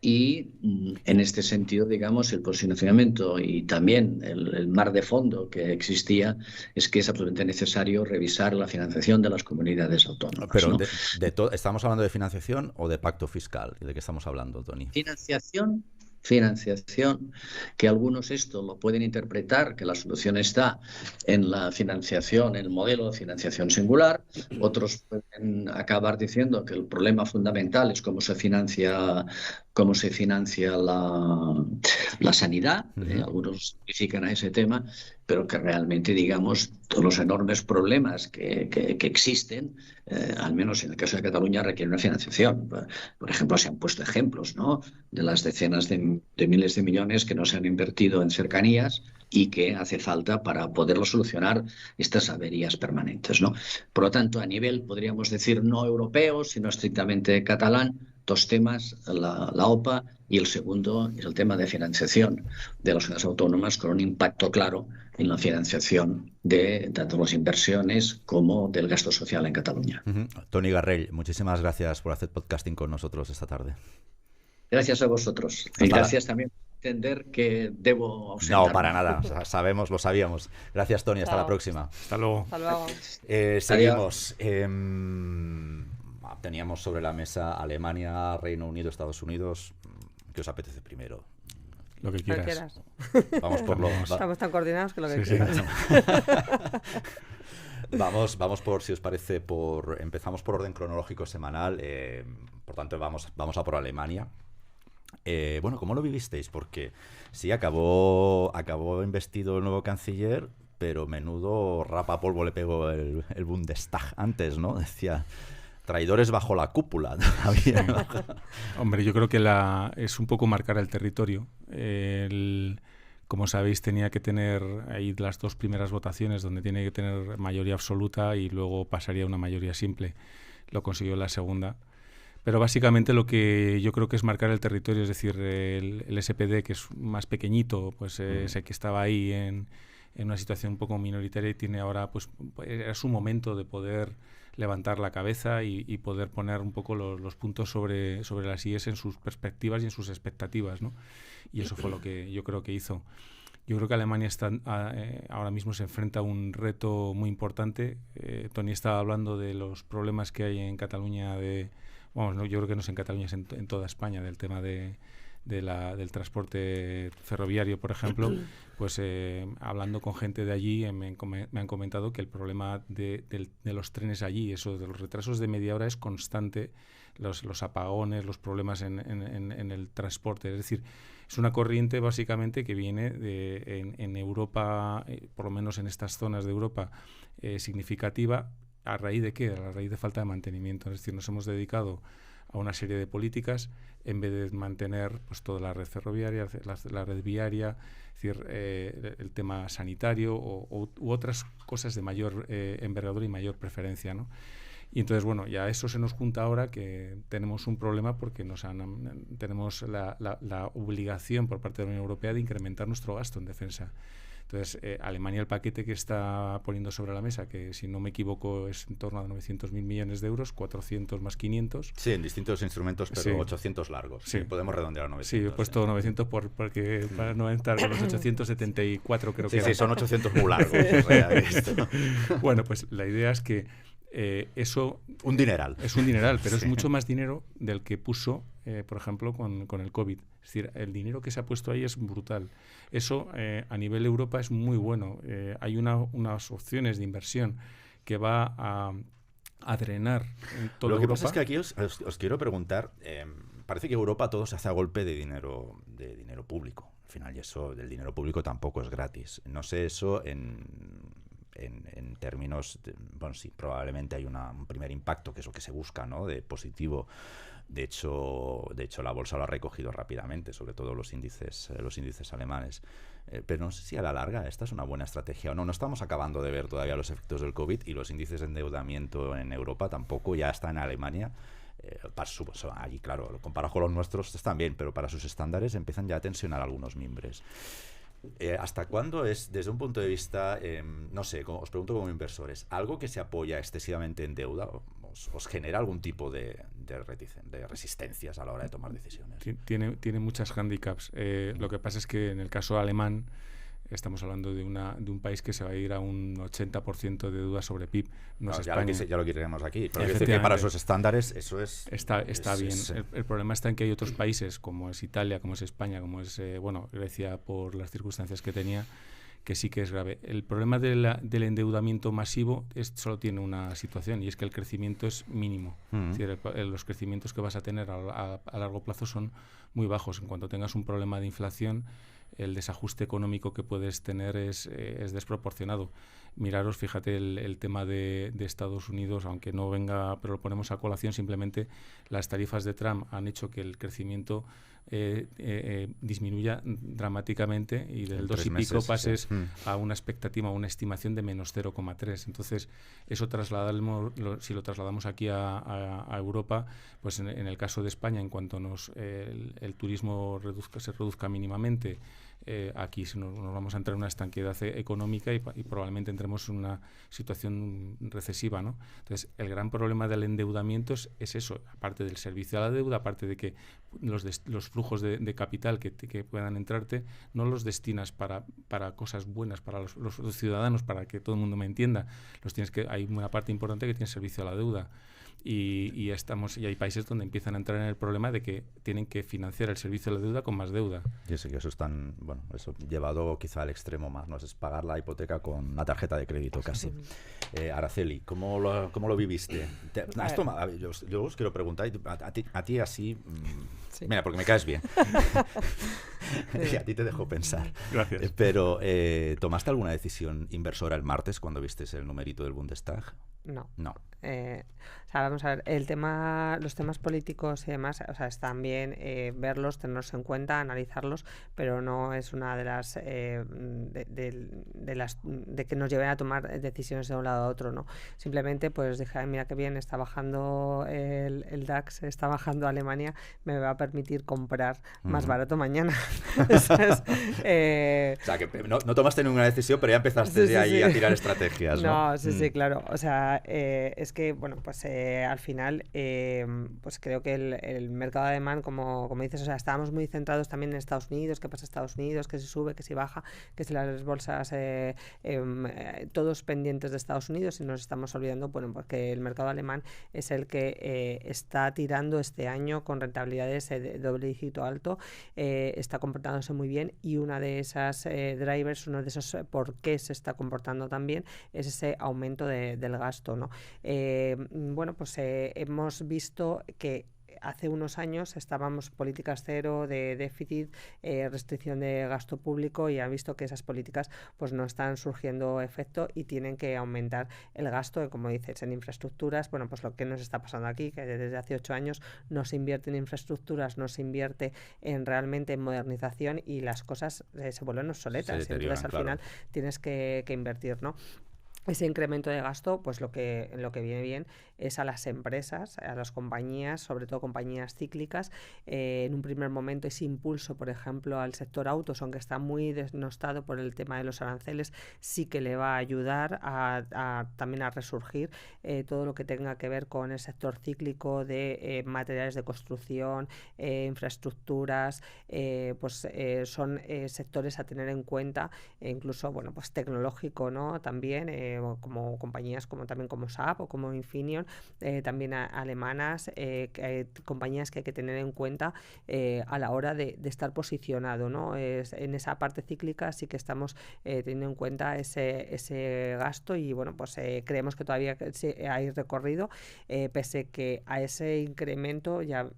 y en este sentido, digamos, el posicionamiento y también el mar de fondo que existía es que es absolutamente necesario revisar la financiación de las comunidades autónomas. Pero ¿no? ¿estamos hablando de financiación o de pacto fiscal? ¿De qué estamos hablando, Tony? Financiación financiación, que algunos esto lo pueden interpretar, que la solución está en la financiación, en el modelo de financiación singular, otros pueden acabar diciendo que el problema fundamental es cómo se financia la sanidad, algunos simplifican a ese tema, pero que realmente, digamos, todos los enormes problemas que existen, al menos en el caso de Cataluña, requieren una financiación. Por ejemplo, se han puesto ejemplos, ¿no?, de las decenas de miles de millones que no se han invertido en cercanías y que hace falta para poderlo solucionar estas averías permanentes, ¿no? Por lo tanto, a nivel, podríamos decir, no europeo, sino estrictamente catalán, dos temas, la OPA, y el segundo es el tema de financiación de las ciudades autónomas, con un impacto claro en la financiación de tanto las inversiones como del gasto social en Cataluña. Toni Garrell, muchísimas gracias por hacer podcasting con nosotros esta tarde. Gracias a vosotros. Y gracias también por entender que debo ausentarme. No, para nada. Lo sabíamos. Gracias, Toni. Hasta la próxima. Hasta luego. Hasta luego. Seguimos. Teníamos sobre la mesa Alemania, Reino Unido, Estados Unidos. ¿Qué os apetece primero? Lo que quieras. Vamos por lo... Estamos tan coordinados que lo que quieras. Sí. Vamos por, si os parece, empezamos por orden cronológico semanal. Por tanto, vamos a por Alemania. Bueno, ¿cómo lo vivisteis? Porque sí, acabó investido el nuevo canciller, pero menudo rapapolvo le pegó el Bundestag antes, ¿no? Decía, traidores bajo la cúpula. Hombre, yo creo que es un poco marcar el territorio. Como sabéis, tenía que tener ahí las dos primeras votaciones donde tiene que tener mayoría absoluta y luego pasaría a una mayoría simple. Lo consiguió en la segunda. Pero básicamente lo que yo creo que es marcar el territorio, es decir, el SPD, que es más pequeñito, pues sé que estaba ahí en una situación un poco minoritaria y tiene ahora, pues era su momento de poder levantar la cabeza y poder poner un poco los puntos sobre las IES en sus perspectivas y en sus expectativas, ¿no? Y eso fue lo que yo creo que hizo. Yo creo que Alemania ahora mismo se enfrenta a un reto muy importante. Toni estaba hablando de los problemas que hay en Cataluña yo creo que no es en Cataluña, es en toda España, del tema del transporte ferroviario, por ejemplo. Pues hablando con gente de allí me han comentado que el problema de los trenes allí, eso de los retrasos de media hora, es constante, los apagones, los problemas en el transporte. Es decir, es una corriente básicamente que viene en Europa, por lo menos en estas zonas de Europa, significativa. ¿A raíz de qué? A raíz de falta de mantenimiento. Es decir, nos hemos dedicado a una serie de políticas en vez de mantener pues toda la red ferroviaria, la red viaria, es decir, el tema sanitario u otras cosas de mayor envergadura y mayor preferencia, ¿no? Y entonces, bueno, ya eso se nos junta ahora que tenemos un problema porque tenemos la obligación por parte de la Unión Europea de incrementar nuestro gasto en defensa. Entonces, Alemania, el paquete que está poniendo sobre la mesa, que si no me equivoco es en torno a 900.000 millones de euros, 400 más 500. Sí, en distintos instrumentos, pero sí. 800 largos. Sí. Podemos redondear a 900. Sí, he puesto 900 porque para no entrar con los 874 creo que sí, son 800 muy largos. O sea, bueno, pues la idea es que eso... Un dineral. Es un dineral, pero es mucho más dinero del que puso, por ejemplo, con el COVID. Es decir, el dinero que se ha puesto ahí es brutal. Eso a nivel Europa es muy bueno. Hay unas opciones de inversión que va a drenar en toda Europa. Lo que pasa es que aquí os quiero preguntar, parece que Europa todo se hace a golpe de dinero público. Al final, y eso del dinero público tampoco es gratis. No sé eso en términos, bueno, sí, probablemente hay un primer impacto, que es lo que se busca, ¿no?, de positivo. De hecho, la bolsa lo ha recogido rápidamente, sobre todo los índices alemanes. Pero no sé si a la larga esta es una buena estrategia o no. No estamos acabando de ver todavía los efectos del COVID y los índices de endeudamiento en Europa tampoco, ya está en Alemania. Allí, claro, comparado con los nuestros están bien, pero para sus estándares empiezan ya a tensionar algunos mimbres. ¿Hasta cuándo es, desde un punto de vista, no sé, os pregunto como inversores, algo que se apoya excesivamente en deuda os genera algún tipo de resistencias a la hora de tomar decisiones? Tiene muchas handicaps. Lo que pasa es que en el caso alemán, estamos hablando de un país que se va a ir a un 80% de deuda sobre PIB. No es ya España. Ya lo queremos aquí. Pero es decir que para esos estándares eso es... Está bien. El problema está en que hay otros países, como es Italia, como es España, como es Grecia, por las circunstancias que tenía, que sí que es grave. El problema del endeudamiento masivo solo tiene una situación, y es que el crecimiento es mínimo. Es decir, los crecimientos que vas a tener a largo plazo son muy bajos. En cuanto tengas un problema de inflación, el desajuste económico que puedes tener es desproporcionado. Miraros, fíjate, el tema de Estados Unidos, aunque no venga, pero lo ponemos a colación, simplemente las tarifas de Trump han hecho que el crecimiento disminuya dramáticamente, y del 2 y pico pases a una expectativa, una estimación de menos 0,3. Entonces, eso si lo trasladamos aquí a Europa, pues en el caso de España, en cuanto el turismo se reduzca mínimamente, aquí nos vamos a entrar en una estanqueidad económica y probablemente entremos en una situación recesiva, ¿no? Entonces, el gran problema del endeudamiento es eso, aparte del servicio a la deuda, aparte de que los flujos de capital que puedan entrarte no los destinas para cosas buenas para los ciudadanos, para que todo el mundo me entienda. Hay una parte importante que tiene servicio a la deuda. Y hay países donde empiezan a entrar en el problema de que tienen que financiar el servicio de la deuda con más deuda. Yo sé que eso eso llevado quizá al extremo más, ¿no? Es pagar la hipoteca con una tarjeta de crédito casi. Araceli, ¿cómo lo viviste? Yo os quiero preguntar a ti así, sí. Mira, porque me caes bien. Y a ti te dejo pensar. Gracias. Pero, ¿tomaste alguna decisión inversora el martes cuando viste el numerito del Bundestag? No. Vamos a ver, los temas políticos y demás, están bien verlos, tenerlos en cuenta, analizarlos, pero no es una de las de que nos lleven a tomar decisiones de un lado a otro, ¿no? Simplemente, pues dije, mira qué bien, está bajando el DAX, está bajando Alemania, me va a permitir comprar más barato mañana. O sea, que no tomaste ninguna decisión, pero ya empezaste ahí a tirar estrategias, ¿no? No, sí, claro. O sea, es que, bueno, pues al final, pues creo que el mercado alemán, como dices, estábamos muy centrados también en Estados Unidos, qué pasa en Estados Unidos, que si sube, que si baja, que si las bolsas, todos pendientes de Estados Unidos, y nos estamos olvidando, bueno, porque el mercado alemán es el que está tirando este año con rentabilidades de doble dígito alto, está comportándose muy bien, y una de esas drivers, uno de esos por qué se está comportando tan bien, es ese aumento del gasto, ¿no? Bueno, pues hemos visto que hace unos años estábamos políticas cero de déficit, restricción de gasto público, y han visto que esas políticas pues no están surgiendo efecto y tienen que aumentar el gasto, como dices, en infraestructuras. Bueno, pues lo que nos está pasando aquí, que desde hace 8 años no se invierte en infraestructuras, no se invierte realmente en modernización, y las cosas se vuelven obsoletas. Entonces, al final tienes que invertir, ¿no? Ese incremento de gasto, pues lo que viene bien es a las empresas, a las compañías, sobre todo compañías cíclicas. En un primer momento ese impulso, por ejemplo, al sector autos, aunque está muy denostado por el tema de los aranceles, sí que le va a ayudar también a resurgir todo lo que tenga que ver con el sector cíclico de materiales de construcción, infraestructuras, son sectores a tener en cuenta, incluso, bueno, pues tecnológico, ¿no? También, como compañías también como SAP o como Infineon, también alemanas, compañías que hay que tener en cuenta a la hora de estar posicionado, ¿no? En esa parte cíclica sí que estamos teniendo en cuenta ese gasto, y bueno, pues creemos que todavía hay recorrido, pese que a ese incremento ya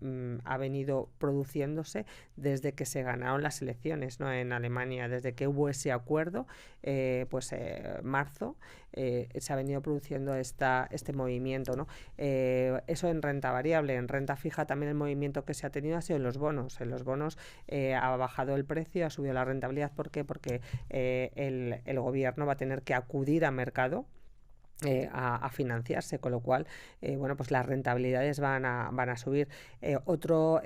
ha venido produciéndose desde que se ganaron las elecciones, ¿no? En Alemania, desde que hubo ese acuerdo, marzo, se ha venido produciendo este movimiento, ¿no? Eso en renta variable. En renta fija también el movimiento que se ha tenido ha sido en los bonos. En los bonos ha bajado el precio, ha subido la rentabilidad. ¿Por qué? Porque el gobierno va a tener que acudir a mercado a financiarse, con lo cual bueno, pues las rentabilidades van a subir. Otro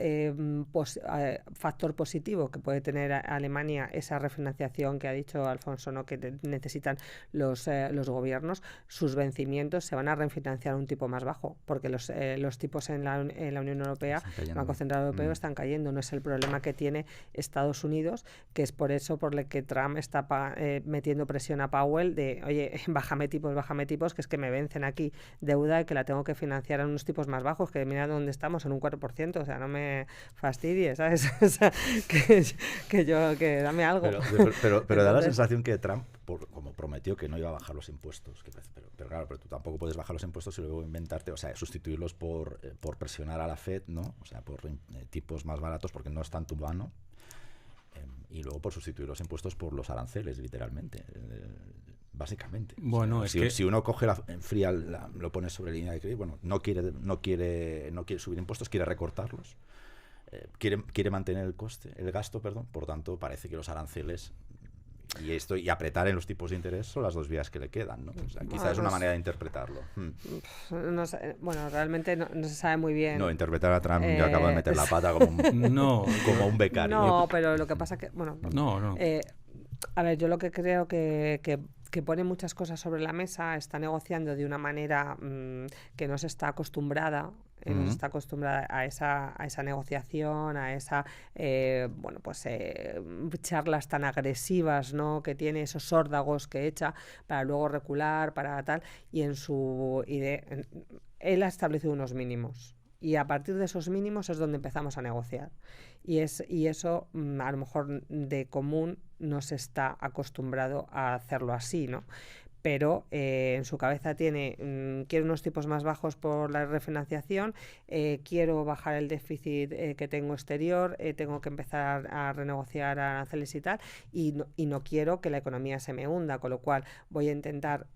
factor positivo que puede tener Alemania, esa refinanciación que ha dicho Alfonso, ¿no? Que necesitan los gobiernos, sus vencimientos se van a refinanciar a un tipo más bajo, porque los tipos en la Unión Europea, el Banco Central Europeo, están cayendo. No es el problema que tiene Estados Unidos, que es por eso por el que Trump está metiendo presión a Powell de, oye, bájame tipos, que es que me vencen aquí deuda y que la tengo que financiar a unos tipos más bajos, que mira dónde estamos, en un 4%, o sea, no me fastidies, ¿sabes? O sea, que dame algo. Pero da la sensación que Trump, como prometió que no iba a bajar los impuestos, pero claro, pero tú tampoco puedes bajar los impuestos y luego inventarte, o sea, sustituirlos por presionar a la Fed, ¿no? O sea, por tipos más baratos, porque no es tan tu mano, y luego por sustituir los impuestos por los aranceles, literalmente. Básicamente. Bueno, o sea, si uno coge fría, lo pone sobre línea de crédito, bueno, no quiere subir impuestos, quiere recortarlos, quiere mantener el gasto, por tanto, parece que los aranceles y apretar en los tipos de interés son las dos vías que le quedan, ¿no? O sea, quizás es una manera de interpretarlo. No sé, bueno, realmente no se sabe muy bien. No, interpretar a Trump ya acaba de meter la pata como un becario. No, pero lo que pasa que, bueno, no. A ver, yo lo que creo que pone muchas cosas sobre la mesa, está negociando de una manera que no se está acostumbrada, a esa negociación, a esa charlas tan agresivas, ¿no? Que tiene, esos órdagos que echa para luego recular, para tal, y en su idea él ha establecido unos mínimos. Y a partir de esos mínimos es donde empezamos a negociar. Y eso a lo mejor de común no se está acostumbrado a hacerlo así, ¿no? Pero en su cabeza tiene, quiero unos tipos más bajos por la refinanciación, quiero bajar el déficit que tengo exterior, tengo que empezar a renegociar aranceles y tal, y no quiero que la economía se me hunda, con lo cual voy a intentar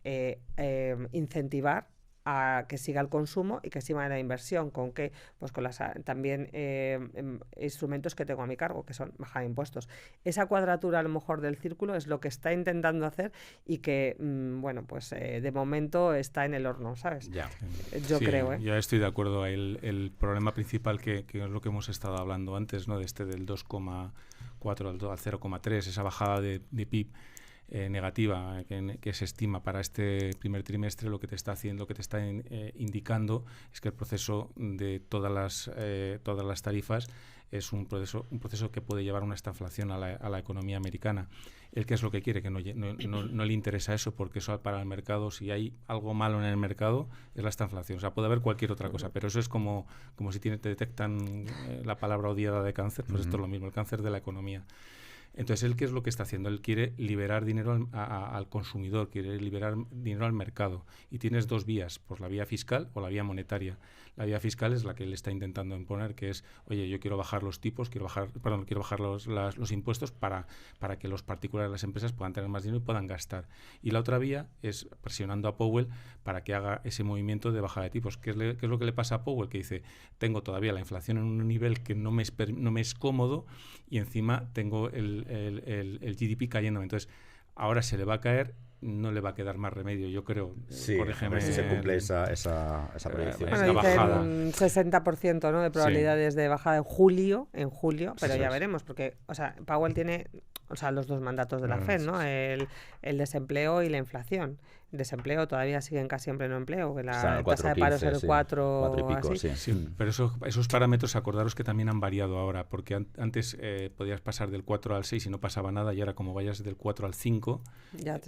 incentivar a que siga el consumo y que siga la inversión. ¿Con qué? Pues con también instrumentos que tengo a mi cargo, que son bajar impuestos. Esa cuadratura a lo mejor del círculo es lo que está intentando hacer y que, de momento está en el horno, ¿sabes? Ya. Yo creo. Ya estoy de acuerdo. El problema principal que es lo que hemos estado hablando antes, ¿no? Del 2,4 al 0,3, esa bajada de PIB negativa que se estima para este primer trimestre, lo que te está indicando es que el proceso de todas las tarifas es un proceso que puede llevar a una estanflación a la economía americana. ¿El qué es lo que quiere? Que no le interesa eso, porque eso para el mercado, si hay algo malo en el mercado, es la estanflación. O sea, puede haber cualquier otra cosa, pero eso es como si te detectan la palabra odiada de cáncer, pues esto es lo mismo, el cáncer de la economía. Entonces, ¿él qué es lo que está haciendo? Él quiere liberar dinero al consumidor, quiere liberar dinero al mercado. Y tienes dos vías, pues la vía fiscal o la vía monetaria. La vía fiscal es la que él está intentando imponer, que es, oye, yo quiero bajar los tipos, quiero bajar los impuestos para que los particulares, las empresas puedan tener más dinero y puedan gastar. Y la otra vía es presionando a Powell para que haga ese movimiento de bajada de tipos. ¿Qué es lo que le pasa a Powell? Que dice, tengo todavía la inflación en un nivel que no me es cómodo y encima tengo el GDP cayendo. Entonces, ahora se le va a caer, no le va a quedar más remedio, yo creo. Sí, corrígeme, si se cumple esa proyección. Bueno, bajada. Un 60%, ¿no? De probabilidades de bajada en julio, pero ya veremos, porque, o sea, Powell tiene, los dos mandatos de la Fed, ¿no? El desempleo y la inflación. El desempleo todavía siguen casi en pleno empleo, que la tasa de paro es el 4 y pico, así. Sí. Pero esos parámetros, acordaros que también han variado ahora, porque antes podías pasar del 4 al 6 y no pasaba nada, y ahora como vayas del 4 al 5, ya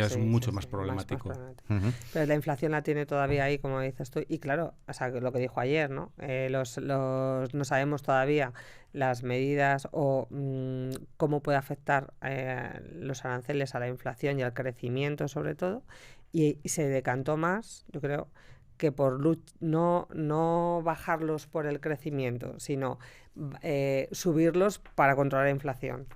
es mucho más problemático. Más problemático. Pero la inflación la tiene todavía ahí, como dices tú, y claro, o sea, lo que dijo ayer, ¿no? No sabemos todavía las medidas o cómo puede afectar los aranceles a la inflación y al crecimiento sobre todo, y se decantó más, yo creo, que por no bajarlos por el crecimiento, sino subirlos para controlar la inflación,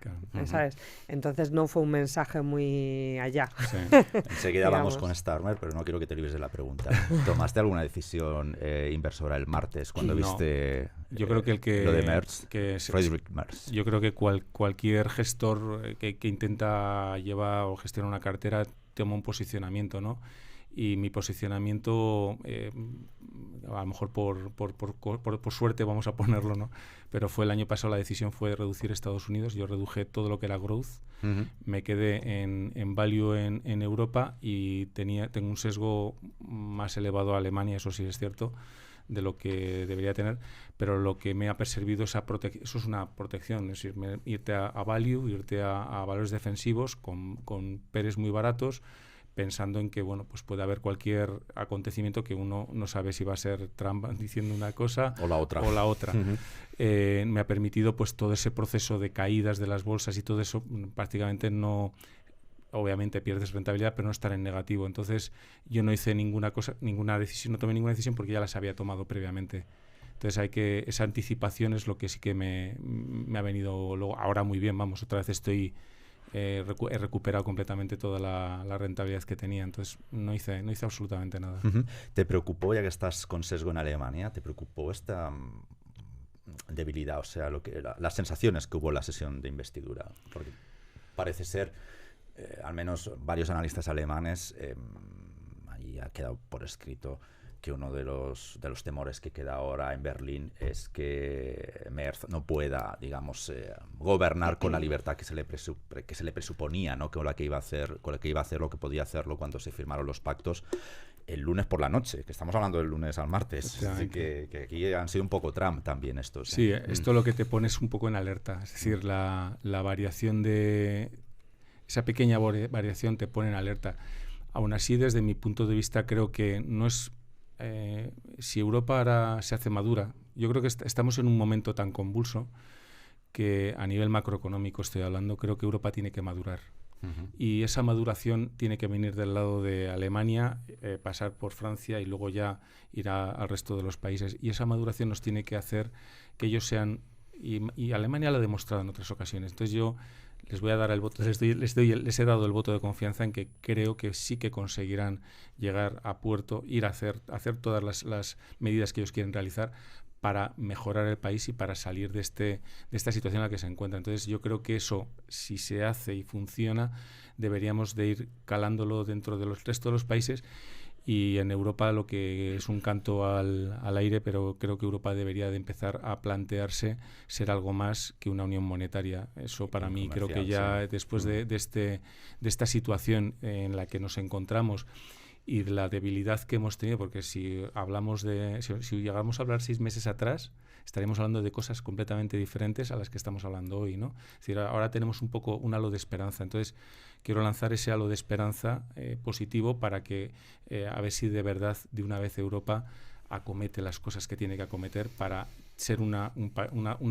¿sabes? Entonces no fue un mensaje muy allá. Sí. Enseguida vamos con Starmer, pero no quiero que te libres de la pregunta. ¿Tomaste alguna decisión inversora el martes cuando viste yo creo que lo de Merz, Friedrich Merz? Yo creo que cualquier gestor que intenta llevar o gestionar una cartera toma un posicionamiento, ¿no? y mi posicionamiento, a lo mejor por suerte vamos a ponerlo, ¿no? Pero fue el año pasado, la decisión fue reducir Estados Unidos. Yo reduje todo lo que era growth, me quedé en value en Europa y tengo un sesgo más elevado a Alemania, eso sí es cierto, de lo que debería tener, pero lo que me ha servido eso es una protección, es decir, irte a value, irte a valores defensivos con PERs muy baratos, pensando en que bueno, pues puede haber cualquier acontecimiento que uno no sabe si va a ser Trump diciendo una cosa o la otra. Me ha permitido pues todo ese proceso de caídas de las bolsas y todo eso, prácticamente no, obviamente pierdes rentabilidad, pero no estar en negativo. Entonces yo no hice no tomé ninguna decisión porque ya las había tomado previamente. Entonces esa anticipación es lo que sí que me ha venido luego, ahora muy bien, vamos, otra vez he recuperado completamente toda la rentabilidad que tenía, entonces no hice absolutamente nada. ¿Te preocupó, ya que estás con sesgo en Alemania, te preocupó esta debilidad, o sea, las sensaciones que hubo en la sesión de investidura? Porque parece ser, al menos varios analistas alemanes, ahí ha quedado por escrito que uno de los temores que queda ahora en Berlín es que Merz no pueda, digamos, gobernar con la libertad que se le presuponía, ¿no? Con la que iba a hacer lo que podía hacerlo cuando se firmaron los pactos el lunes por la noche, que estamos hablando del lunes al martes, así que aquí han sido un poco Trump también estos. Sí, esto lo que te pone es un poco en alerta, es decir, la variación esa pequeña variación te pone en alerta. Aún así, desde mi punto de vista, creo que no es si Europa ahora se hace madura, yo creo que estamos en un momento tan convulso que a nivel macroeconómico estoy hablando, creo que Europa tiene que madurar. Y esa maduración tiene que venir del lado de Alemania, pasar por Francia y luego ya ir al resto de los países. Y esa maduración nos tiene que hacer que ellos sean, y Alemania lo ha demostrado en otras ocasiones. Entonces yo les voy a dar el voto, les he dado el voto de confianza en que creo que sí que conseguirán llegar a puerto, ir a hacer todas las medidas que ellos quieren realizar para mejorar el país y para salir de esta situación en la que se encuentra. Entonces yo creo que eso, si se hace y funciona, deberíamos de ir calándolo dentro del resto de los países. Y en Europa lo que es un canto al aire, pero creo que Europa debería de empezar a plantearse ser algo más que una unión monetaria. Eso para mí creo que ya después de esta situación en la que nos encontramos y de la debilidad que hemos tenido, porque si llegamos a hablar 6 meses atrás, estaríamos hablando de cosas completamente diferentes a las que estamos hablando hoy, ¿no? Es decir, ahora tenemos un poco un halo de esperanza. Entonces, quiero lanzar ese halo de esperanza positivo para que a ver si de verdad de una vez Europa acomete las cosas que tiene que acometer para ser una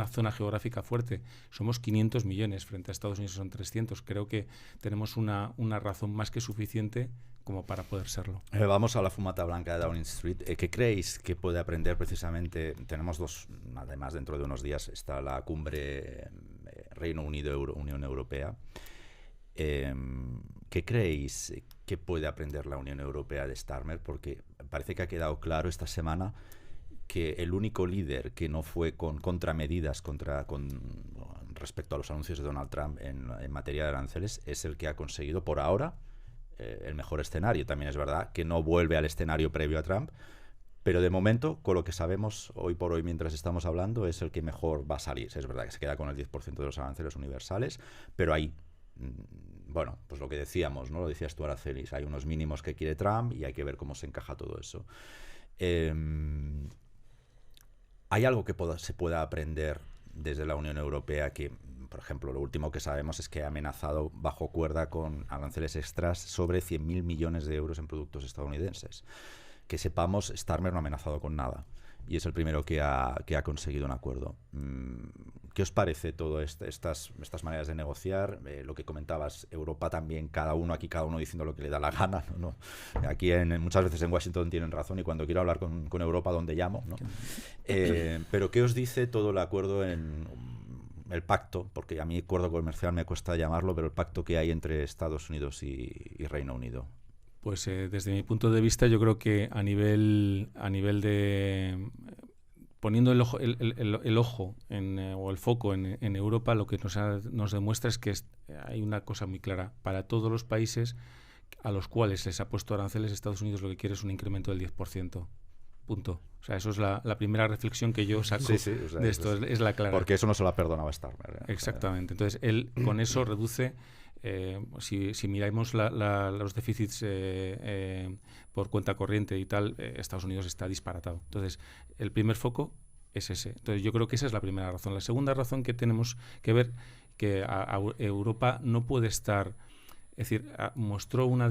zona geográfica fuerte. Somos 500 millones frente a Estados Unidos, son 300. Creo que tenemos una razón más que suficiente como para poder serlo. Vamos a la fumata blanca de Downing Street. ¿Qué creéis que puede aprender precisamente? Tenemos además dentro de unos días está la cumbre Reino Unido-Unión Europea. ¿Qué creéis que puede aprender la Unión Europea de Starmer? Porque parece que ha quedado claro esta semana que el único líder que no fue con contramedidas respecto a los anuncios de Donald Trump en materia de aranceles es el que ha conseguido por ahora el mejor escenario. También es verdad que no vuelve al escenario previo a Trump, pero de momento, con lo que sabemos hoy por hoy mientras estamos hablando, es el que mejor va a salir. Es verdad que se queda con el 10% de los aranceles universales, pero ahí, bueno, pues lo que decíamos, ¿no? Lo decías tú, Aracelis, hay unos mínimos que quiere Trump y hay que ver cómo se encaja todo eso. ¿Hay algo que se pueda aprender desde la Unión Europea que, por ejemplo, lo último que sabemos es que ha amenazado bajo cuerda con aranceles extras sobre 100.000 millones de euros en productos estadounidenses? Que sepamos, Starmer no ha amenazado con nada y es el primero que ha conseguido un acuerdo. ¿Qué os parece todas estas maneras de negociar? Lo que comentabas, Europa también, cada uno diciendo lo que le da la gana, ¿no? Aquí muchas veces en Washington tienen razón y cuando quiero hablar con Europa, ¿dónde llamo? ¿No? Pero ¿qué os dice todo el acuerdo en el pacto? Porque a mí acuerdo comercial me cuesta llamarlo, pero el pacto que hay entre Estados Unidos y Reino Unido. Pues desde mi punto de vista yo creo que a nivel de poniendo el ojo o el foco en Europa, lo que nos demuestra es que hay una cosa muy clara para todos los países a los cuales les ha puesto aranceles, Estados Unidos lo que quiere es un incremento del 10%. Punto. O sea, eso es la primera reflexión que yo saco o sea, de esto, es la clara. Porque eso no se lo ha perdonado a Starmer. Exactamente. Entonces, él con eso reduce, si miramos los déficits por cuenta corriente y tal, Estados Unidos está disparatado. Entonces, el primer foco es ese. Entonces, yo creo que esa es la primera razón. La segunda razón que tenemos que ver, que a Europa no puede estar, es decir, mostró una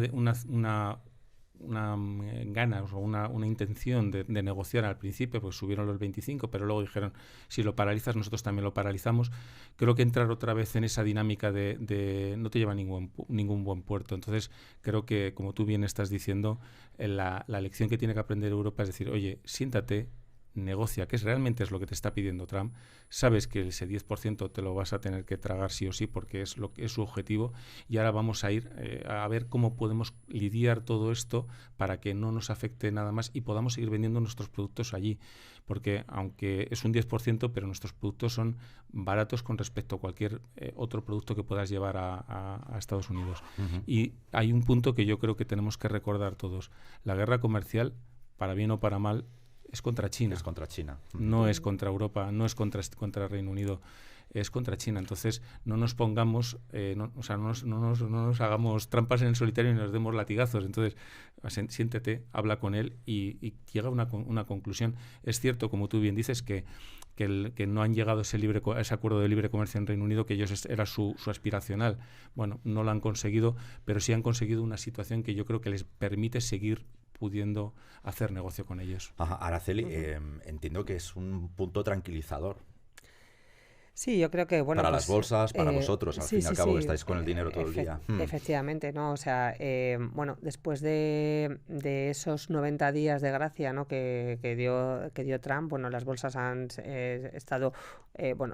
ganas o una intención de negociar al principio, pues subieron los 25, pero luego dijeron, si lo paralizas, nosotros también lo paralizamos. Creo que entrar otra vez en esa dinámica de no te lleva a ningún buen puerto. Entonces, creo que, como tú bien estás diciendo, la lección que tiene que aprender Europa es decir, oye, siéntate, negocia, que realmente es lo que te está pidiendo Trump. Sabes que ese 10% te lo vas a tener que tragar sí o sí porque es su objetivo, y ahora vamos a ir a ver cómo podemos lidiar todo esto para que no nos afecte nada más y podamos seguir vendiendo nuestros productos allí, porque aunque es un 10%, pero nuestros productos son baratos con respecto a cualquier otro producto que puedas llevar a Estados Unidos. Y hay un punto que yo creo que tenemos que recordar todos: la guerra comercial, para bien o para mal, es contra China. Es contra China. No es contra Europa, no es contra Reino Unido, es contra China. Entonces, no nos pongamos, no nos hagamos trampas en el solitario y nos demos latigazos. Entonces, siéntete, habla con él y llega a una conclusión. Es cierto, como tú bien dices, que no han llegado a ese acuerdo de libre comercio en Reino Unido, que ellos era su aspiracional. Bueno, no lo han conseguido, pero sí han conseguido una situación que yo creo que les permite seguir pudiendo hacer negocio con ellos. Ajá, Araceli, entiendo que es un punto tranquilizador. Sí, yo creo que, bueno, para las bolsas, para vosotros, al fin y al cabo, que estáis con el dinero todo el día. Efectivamente, ¿no? O sea, bueno, después de esos 90 días de gracia, ¿no? que dio Trump, bueno, las bolsas han estado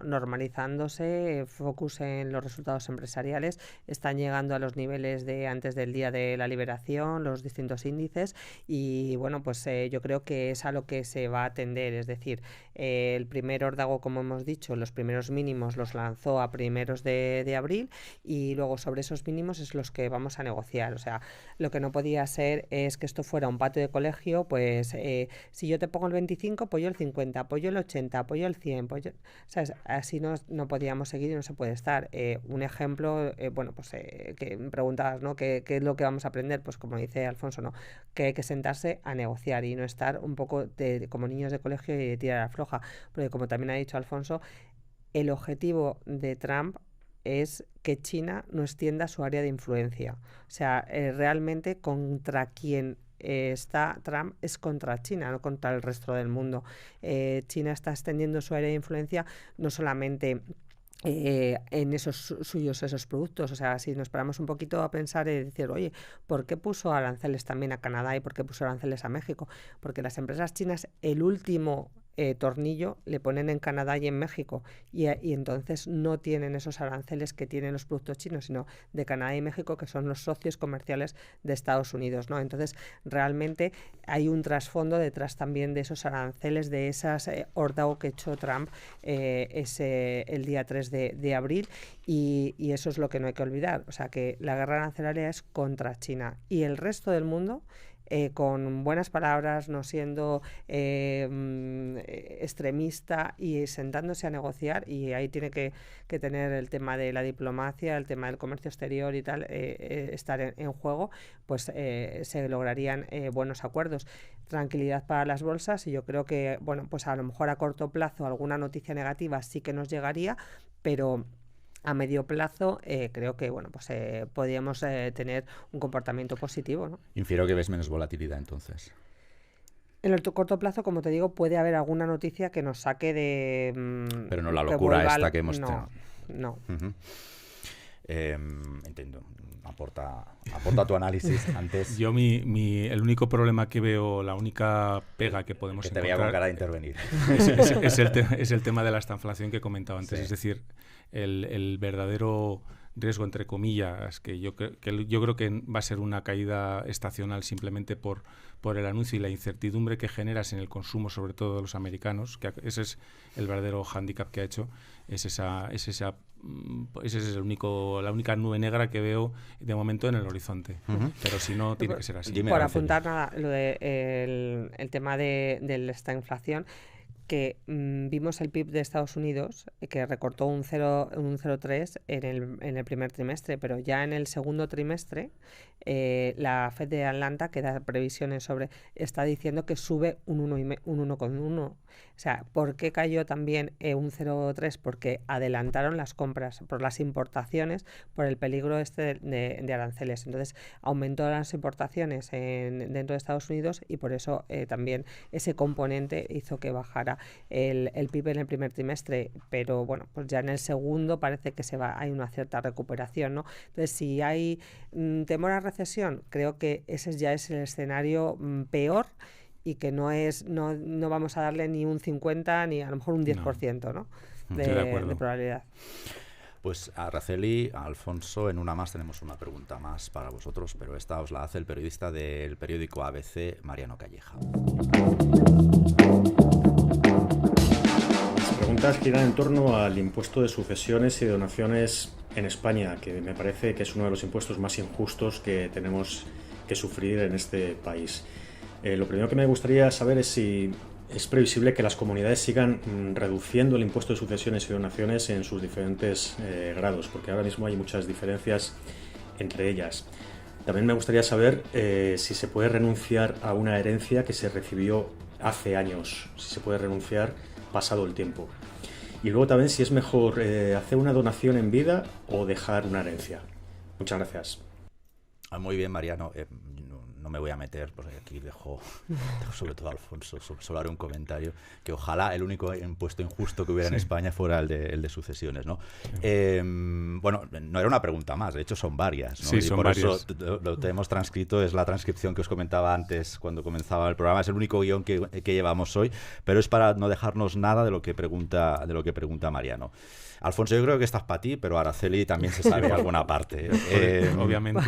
normalizándose, focus en los resultados empresariales, están llegando a los niveles de antes del día de la liberación, los distintos índices, y bueno, pues yo creo que es a lo que se va a atender, es decir, el primer órdago, como hemos dicho, los primeros mínimos los lanzó a primeros de abril, y luego sobre esos mínimos es los que vamos a negociar. O sea, lo que no podía ser es que esto fuera un patio de colegio, pues si yo te pongo el 25, pues yo el 50, pues yo el 80, pues yo el 100, pues yo, ¿sabes? Así no podíamos seguir y no se puede estar. Un ejemplo, que me preguntabas, ¿no? ¿Qué es lo que vamos a aprender? Pues como dice Alfonso, ¿no? Que hay que sentarse a negociar y no estar un poco como niños de colegio y de tirar a floja, porque como también ha dicho Alfonso, el objetivo de Trump es que China no extienda su área de influencia. O sea, realmente contra quien está Trump es contra China, no contra el resto del mundo. China está extendiendo su área de influencia no solamente en esos productos. O sea, si nos paramos un poquito a pensar y decir, oye, ¿por qué puso aranceles también a Canadá y por qué puso aranceles a México? Porque las empresas chinas, el último tornillo le ponen en Canadá y en México, y entonces no tienen esos aranceles que tienen los productos chinos, sino de Canadá y México, que son los socios comerciales de Estados Unidos, ¿no? Entonces realmente hay un trasfondo detrás también de esos aranceles, de esas órdago que echó Trump el día 3 de abril, y eso es lo que no hay que olvidar. O sea, que la guerra arancelaria es contra China, y el resto del mundo, con buenas palabras, no siendo extremista y sentándose a negociar, y ahí tiene que tener el tema de la diplomacia, el tema del comercio exterior y tal, estar en juego, pues se lograrían buenos acuerdos. Tranquilidad para las bolsas, y yo creo que, bueno, pues a lo mejor a corto plazo alguna noticia negativa sí que nos llegaría, pero a medio plazo creo que podríamos tener un comportamiento positivo, ¿no? Infiero que ves menos volatilidad entonces. En el corto plazo, como te digo, puede haber alguna noticia que nos saque de... pero no la locura esta que hemos tenido. No. Entiendo. Aporta tu análisis antes. Yo el único problema que veo, la única pega que podemos que te encontrar... veía con cara de intervenir. Es el tema de la estanflación que comentaba antes. Sí. Es decir, el verdadero riesgo entre comillas, que yo creo que va a ser una caída estacional simplemente por el anuncio y la incertidumbre que generas en el consumo, sobre todo de los americanos, que ese es el verdadero hándicap que ha hecho, ese es la única nube negra que veo de momento en el horizonte. Pero si no, tiene que ser así. Por apuntar nada, lo de el tema de esta inflación, que vimos el PIB de Estados Unidos que recortó un 0,3 en el primer trimestre, pero ya en el segundo trimestre la Fed de Atlanta, que da previsiones está diciendo que sube un 1,1. O sea, ¿por qué cayó también un 0,3? Porque adelantaron las compras por las importaciones, por el peligro de aranceles. Entonces, aumentó las importaciones dentro de Estados Unidos y por eso también ese componente hizo que bajara el PIB en el primer trimestre, pero bueno, pues ya en el segundo parece que hay una cierta recuperación, ¿no? Entonces, si hay temor a recesión, creo que ese ya es el escenario peor y que no vamos a darle ni un 50 ni a lo mejor un 10%, ¿no? de probabilidad. Pues a Araceli, a Alfonso, en una más tenemos una pregunta más para vosotros, pero esta os la hace el periodista del periódico ABC, Mariano Calleja. Las preguntas giran en torno al impuesto de sucesiones y donaciones en España, que me parece que es uno de los impuestos más injustos que tenemos que sufrir en este país. Lo primero que me gustaría saber es si es previsible que las comunidades sigan reduciendo el impuesto de sucesiones y donaciones en sus diferentes grados, porque ahora mismo hay muchas diferencias entre ellas. También me gustaría saber si se puede renunciar a una herencia que se recibió hace años, si se puede renunciar pasado el tiempo. Y luego también si es mejor hacer una donación en vida o dejar una herencia. Muchas gracias. Muy bien, Mariano. No me voy a meter, porque aquí dejo sobre todo a Alfonso, solo haré un comentario, que ojalá el único impuesto injusto que hubiera en España fuera el de sucesiones, ¿no? Bueno, no era una pregunta más, de hecho son varias, ¿no? Sí, y son por varias. eso lo tenemos transcrito, es la transcripción que os comentaba antes cuando comenzaba el programa, es el único guión que llevamos hoy, pero es para no dejarnos nada de lo que pregunta Mariano. Alfonso, yo creo que estás para ti, pero Araceli también se sabe alguna parte. Obviamente.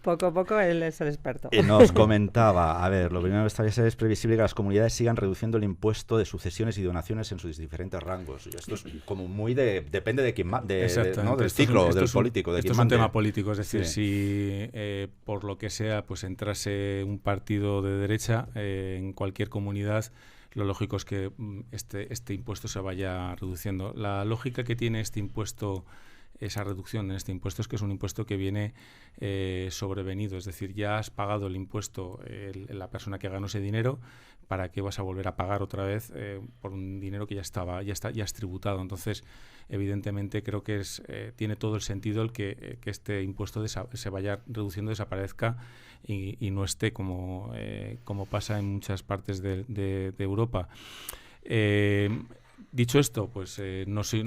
Poco a poco él es el experto. Nos comentaba, a ver, lo primero que estaría es previsible que las comunidades sigan reduciendo el impuesto de sucesiones y donaciones en sus diferentes rangos. Y esto es como muy depende de quién ¿no? del ciclo, del político. Esto es un tema político, es decir, si por lo que sea pues entrase un partido de derecha en cualquier comunidad, lo lógico es que este impuesto se vaya reduciendo. La lógica que tiene este impuesto, esa reducción en este impuesto, es que es un impuesto que viene sobrevenido, es decir, ya has pagado el impuesto la persona que ganó ese dinero, ¿para qué vas a volver a pagar otra vez por un dinero que ya es tributado? Entonces, evidentemente creo que tiene todo el sentido el que este impuesto se vaya reduciendo, desaparezca y no esté como pasa en muchas partes de Europa. Dicho esto, pues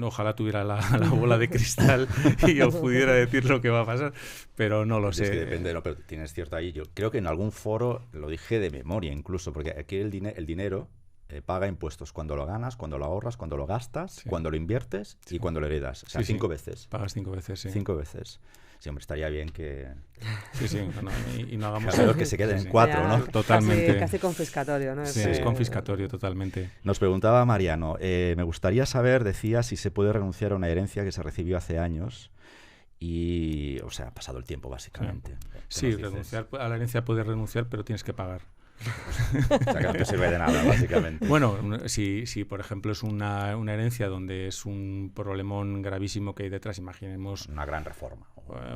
ojalá tuviera la bola de cristal y os pudiera decir lo que va a pasar, pero no lo sé. Es que depende, pero tienes cierto ahí. Yo creo que en algún foro lo dije de memoria incluso, porque aquí el dinero paga impuestos cuando lo ganas, cuando lo ahorras, cuando lo gastas, cuando lo inviertes y cuando lo heredas. O sea, 5 veces. Pagas 5 veces, sí. 5 veces. Sí, hombre, estaría bien que... Sí, y no hagamos... Claro, que se queden en 4, ¿no? Totalmente. Casi confiscatorio, ¿no? Sí, es confiscatorio totalmente. Nos preguntaba Mariano, me gustaría saber, decía, si se puede renunciar a una herencia que se recibió hace años y, o sea, ha pasado el tiempo, básicamente. Sí, renunciar a la herencia puedes renunciar, pero tienes que pagar. O sea, que no te sirve de nada, básicamente. Bueno, si por ejemplo es una herencia donde es un problemón gravísimo que hay detrás, imaginemos... Una gran reforma.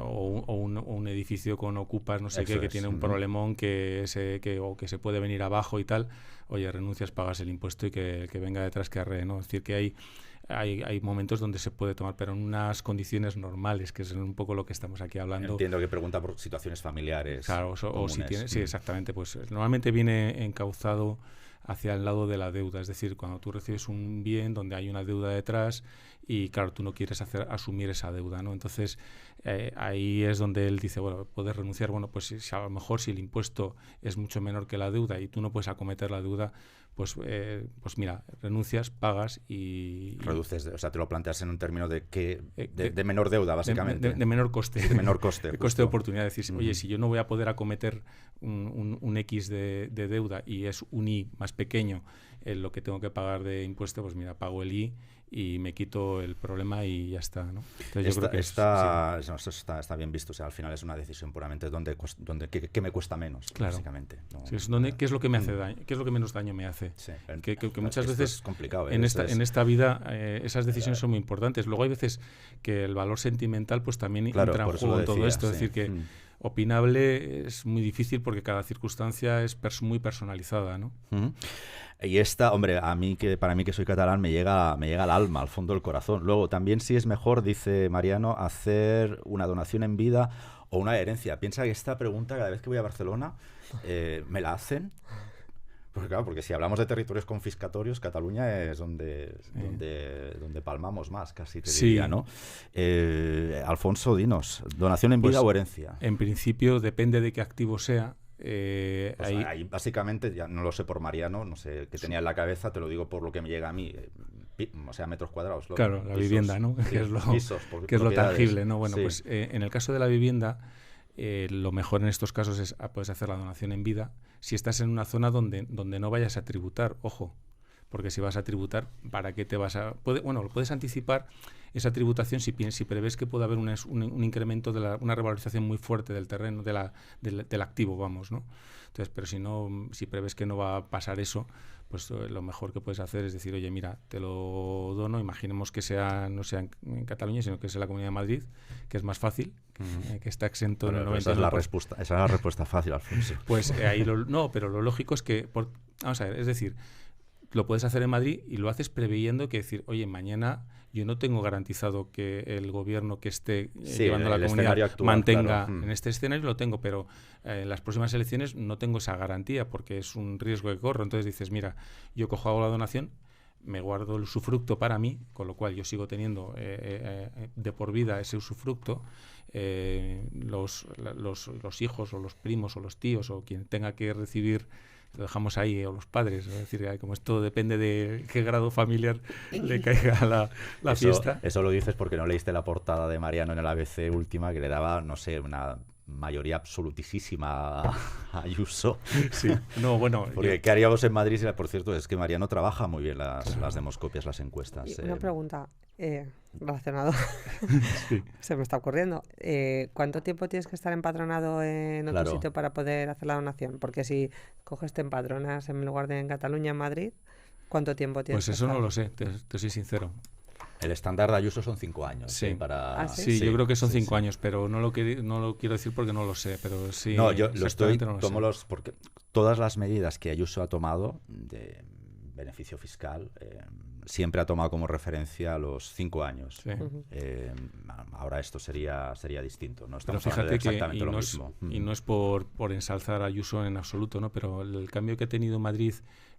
O un edificio con ocupas, no sé qué, que tiene un problemón que se puede venir abajo y tal, oye, renuncias, pagas el impuesto y que venga detrás que arree, ¿no? Es decir, que hay momentos donde se puede tomar, pero en unas condiciones normales, que es un poco lo que estamos aquí hablando. Entiendo que pregunta por situaciones familiares. Claro, o si tiene, sí, exactamente. Pues normalmente viene encauzado hacia el lado de la deuda. Es decir, cuando tú recibes un bien donde hay una deuda detrás y, claro, tú no quieres asumir esa deuda, ¿no? Entonces, ahí es donde él dice, bueno, puedes renunciar. Bueno, pues si a lo mejor si el impuesto es mucho menor que la deuda y tú no puedes acometer la deuda, pues mira, renuncias, pagas y... Reduces, o sea, te lo planteas en un término de menor deuda, básicamente. De menor coste. De menor coste. De coste de oportunidad. Es decir, oye, si yo no voy a poder acometer un X de deuda y es un Y más pequeño en lo que tengo que pagar de impuesto, pues mira, pago el Y y me quito el problema y ya está, ¿no? Entonces yo creo que está bien visto. O sea, al final es una decisión puramente ¿qué me cuesta menos? Claro. Básicamente. ¿No? Sí, ¿qué es lo que me hace daño? ¿Qué es lo que menos daño me hace? Sí. Que muchas veces es complicado, en esta vida esas decisiones son muy importantes. Luego hay veces que el valor sentimental pues también entra en juego en todo esto. Es decir, que opinable es muy difícil porque cada circunstancia es muy personalizada, ¿no? Y hombre, para mí que soy catalán me llega al alma, al fondo del corazón. Luego, también sí es mejor, dice Mariano, hacer una donación en vida o una herencia. Piensa que esta pregunta cada vez que voy a Barcelona me la hacen. Porque si hablamos de territorios confiscatorios, Cataluña es donde palmamos más, casi te diría, ¿no? Alfonso, dinos, ¿donación en vida o herencia? En principio, depende de qué activo sea. Ahí básicamente, ya no lo sé por Mariano, no sé qué tenía en la cabeza, te lo digo por lo que me llega a mí, o sea, metros cuadrados. Claro, la vivienda, ¿no? Que es lo tangible, ¿no? Bueno, pues en el caso de la vivienda, lo mejor en estos casos puedes hacer la donación en vida si estás en una zona donde no vayas a tributar, ojo, porque si vas a tributar, ¿para qué te vas a...? Lo puedes anticipar esa tributación si prevés que puede haber un incremento una revalorización muy fuerte del terreno, del activo, vamos, ¿no? Entonces, pero si prevés que no va a pasar eso, pues lo mejor que puedes hacer es decir, oye, mira, te lo dono, imaginemos que no sea en Cataluña, sino que sea en la Comunidad de Madrid, que es más fácil, que está exento en el 99%. Esa es la respuesta fácil, Alfonso. Pues ahí pero lo lógico es que, vamos a ver, es decir, lo puedes hacer en Madrid y lo haces preveyendo que decir, oye, mañana yo no tengo garantizado que el gobierno que esté llevando la comunidad actual, mantenga, claro. En este escenario lo tengo, pero en las próximas elecciones no tengo esa garantía porque es un riesgo que corro. Entonces dices, mira, yo hago la donación, me guardo el usufructo para mí, con lo cual yo sigo teniendo de por vida ese usufructo. Los hijos o los primos o los tíos o quien tenga que recibir, lo dejamos ahí, o los padres, es decir, como esto depende de qué grado familiar le caiga la fiesta. Eso lo dices porque no leíste la portada de Mariano en el ABC última, que le daba, no sé, una mayoría absolutísima a Ayuso. Sí, no, bueno. Porque ¿qué haríamos en Madrid? Por cierto, es que Mariano trabaja muy bien las demoscopias, las encuestas. Una pregunta relacionada. Sí. Se me está ocurriendo. ¿Cuánto tiempo tienes que estar empadronado en otro sitio para poder hacer la donación? Porque si coges te empadronas en lugar de en Cataluña, en Madrid, ¿cuánto tiempo tienes que estar? Pues eso no lo sé, te soy sincero. El estándar de Ayuso son 5 años. Sí, ¿Sí? Sí, yo creo que son 5 años, pero no lo quiero decir porque no lo sé, pero sí. No, yo porque todas las medidas que Ayuso ha tomado de beneficio fiscal siempre ha tomado como referencia los 5 años. Sí. Ahora esto sería distinto, ¿no? Estamos hablando de exactamente lo mismo. Y no es por ensalzar a Ayuso en absoluto, ¿no? Pero el cambio que ha tenido Madrid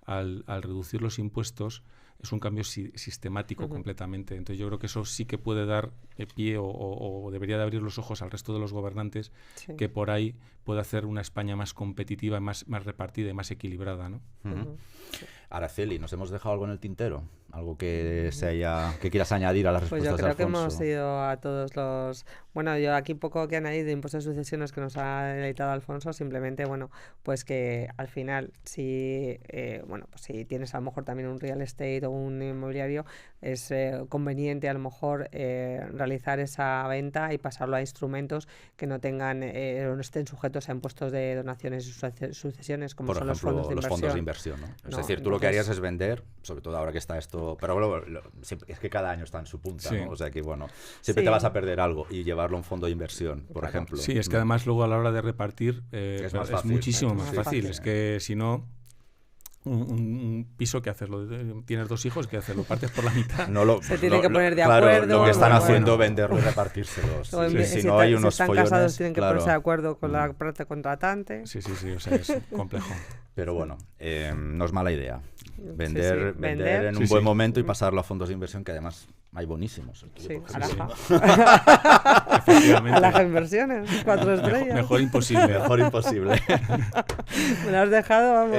al reducir los impuestos es un cambio sistemático completamente. Entonces yo creo que eso sí que puede dar pie o debería de abrir los ojos al resto de los gobernantes que por ahí puede hacer una España más competitiva, más repartida y más equilibrada, ¿no? Araceli, ¿nos hemos dejado algo en el tintero? ¿Algo que quieras añadir a las respuestas de Alfonso? Pues yo creo que hemos ido a todos los... Bueno, yo aquí poco que añadir de impuestos de sucesiones que nos ha deleitado Alfonso, simplemente, bueno, pues que al final si tienes a lo mejor también un real estate o un inmobiliario, es conveniente a lo mejor realizar esa venta y pasarlo a instrumentos que no tengan no estén sujetos a impuestos de donaciones y sucesiones, como son los fondos de inversión. Los fondos de inversión, ¿no? Es decir, tú lo que harías es vender, sobre todo ahora que está esto, pero es que cada año está en su punta, ¿no? O sea que, bueno, siempre te vas a perder algo y llevarlo a un fondo de inversión, por ejemplo. Sí, es que además luego a la hora de repartir es muchísimo más fácil. Es que si no... Un piso, que hacerlo, tienes 2 hijos, que hacerlo, partes por la mitad. Se tiene que poner de acuerdo. Lo que están haciendo, venderlo y repartírselos. Si no hay unos follones, casados, tienen que ponerse de acuerdo con la parte contratante. Sí, o sea, es complejo. Pero bueno, no es mala idea. Vender en un buen momento y pasarlo a fondos de inversión, que además hay buenísimos. Efectivamente. A las inversiones, 4 estrellas. Mejor imposible. Mejor imposible. Me lo has dejado, vamos.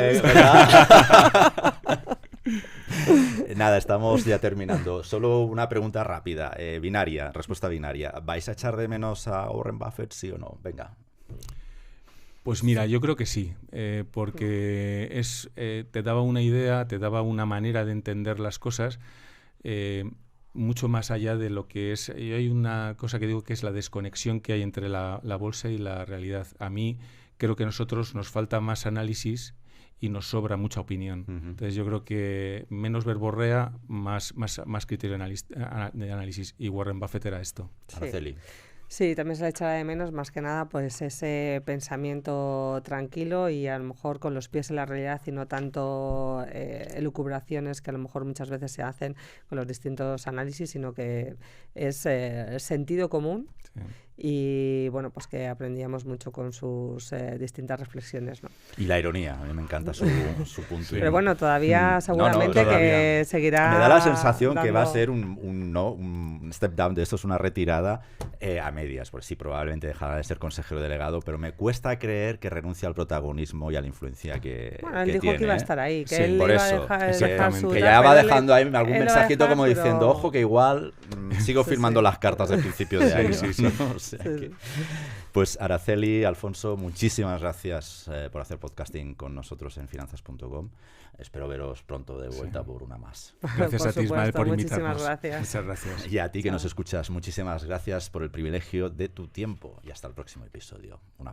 Nada, estamos ya terminando. Solo una pregunta rápida, binaria, respuesta binaria. ¿Vais a echar de menos a Warren Buffett, sí o no? Venga. Pues mira, yo creo que sí, porque te daba una idea, te daba una manera de entender las cosas mucho más allá de lo que es. Y hay una cosa que digo que es la desconexión que hay entre la bolsa y la realidad. A mí creo que a nosotros nos falta más análisis y nos sobra mucha opinión. Entonces yo creo que menos verborrea, más criterio de análisis. Y Warren Buffett era esto. Sí. Araceli. Sí, también se le echará de menos, más que nada, pues ese pensamiento tranquilo y a lo mejor con los pies en la realidad y no tanto elucubraciones que a lo mejor muchas veces se hacen con los distintos análisis, sino que es sentido común. Sí. Y bueno, pues que aprendíamos mucho con sus distintas reflexiones, ¿no? Y la ironía, a mí me encanta su punto. Pero bueno, todavía seguramente que seguirá. Me da la sensación que va a ser un step down de esto, es una retirada a medias, porque sí, probablemente dejará de ser consejero delegado, pero me cuesta creer que renuncie al protagonismo y a la influencia que Bueno, él que dijo tiene, que iba a estar ahí, que sí, él por iba eso, a dejar su... Que ya va dejando ahí algún él mensajito dejar, como diciendo, pero... ojo, que igual sigo firmando las cartas del principio de año. Sí. ¿no? O sea que... Pues Araceli, Alfonso, muchísimas gracias por hacer podcasting con nosotros en finanzas.com. Espero veros pronto de vuelta por una más. Gracias a ti, Ismael, por invitarnos. Muchísimas gracias. Muchas gracias. Y a ti que nos escuchas, muchísimas gracias por el privilegio de tu tiempo. Y hasta el próximo episodio. Un abrazo.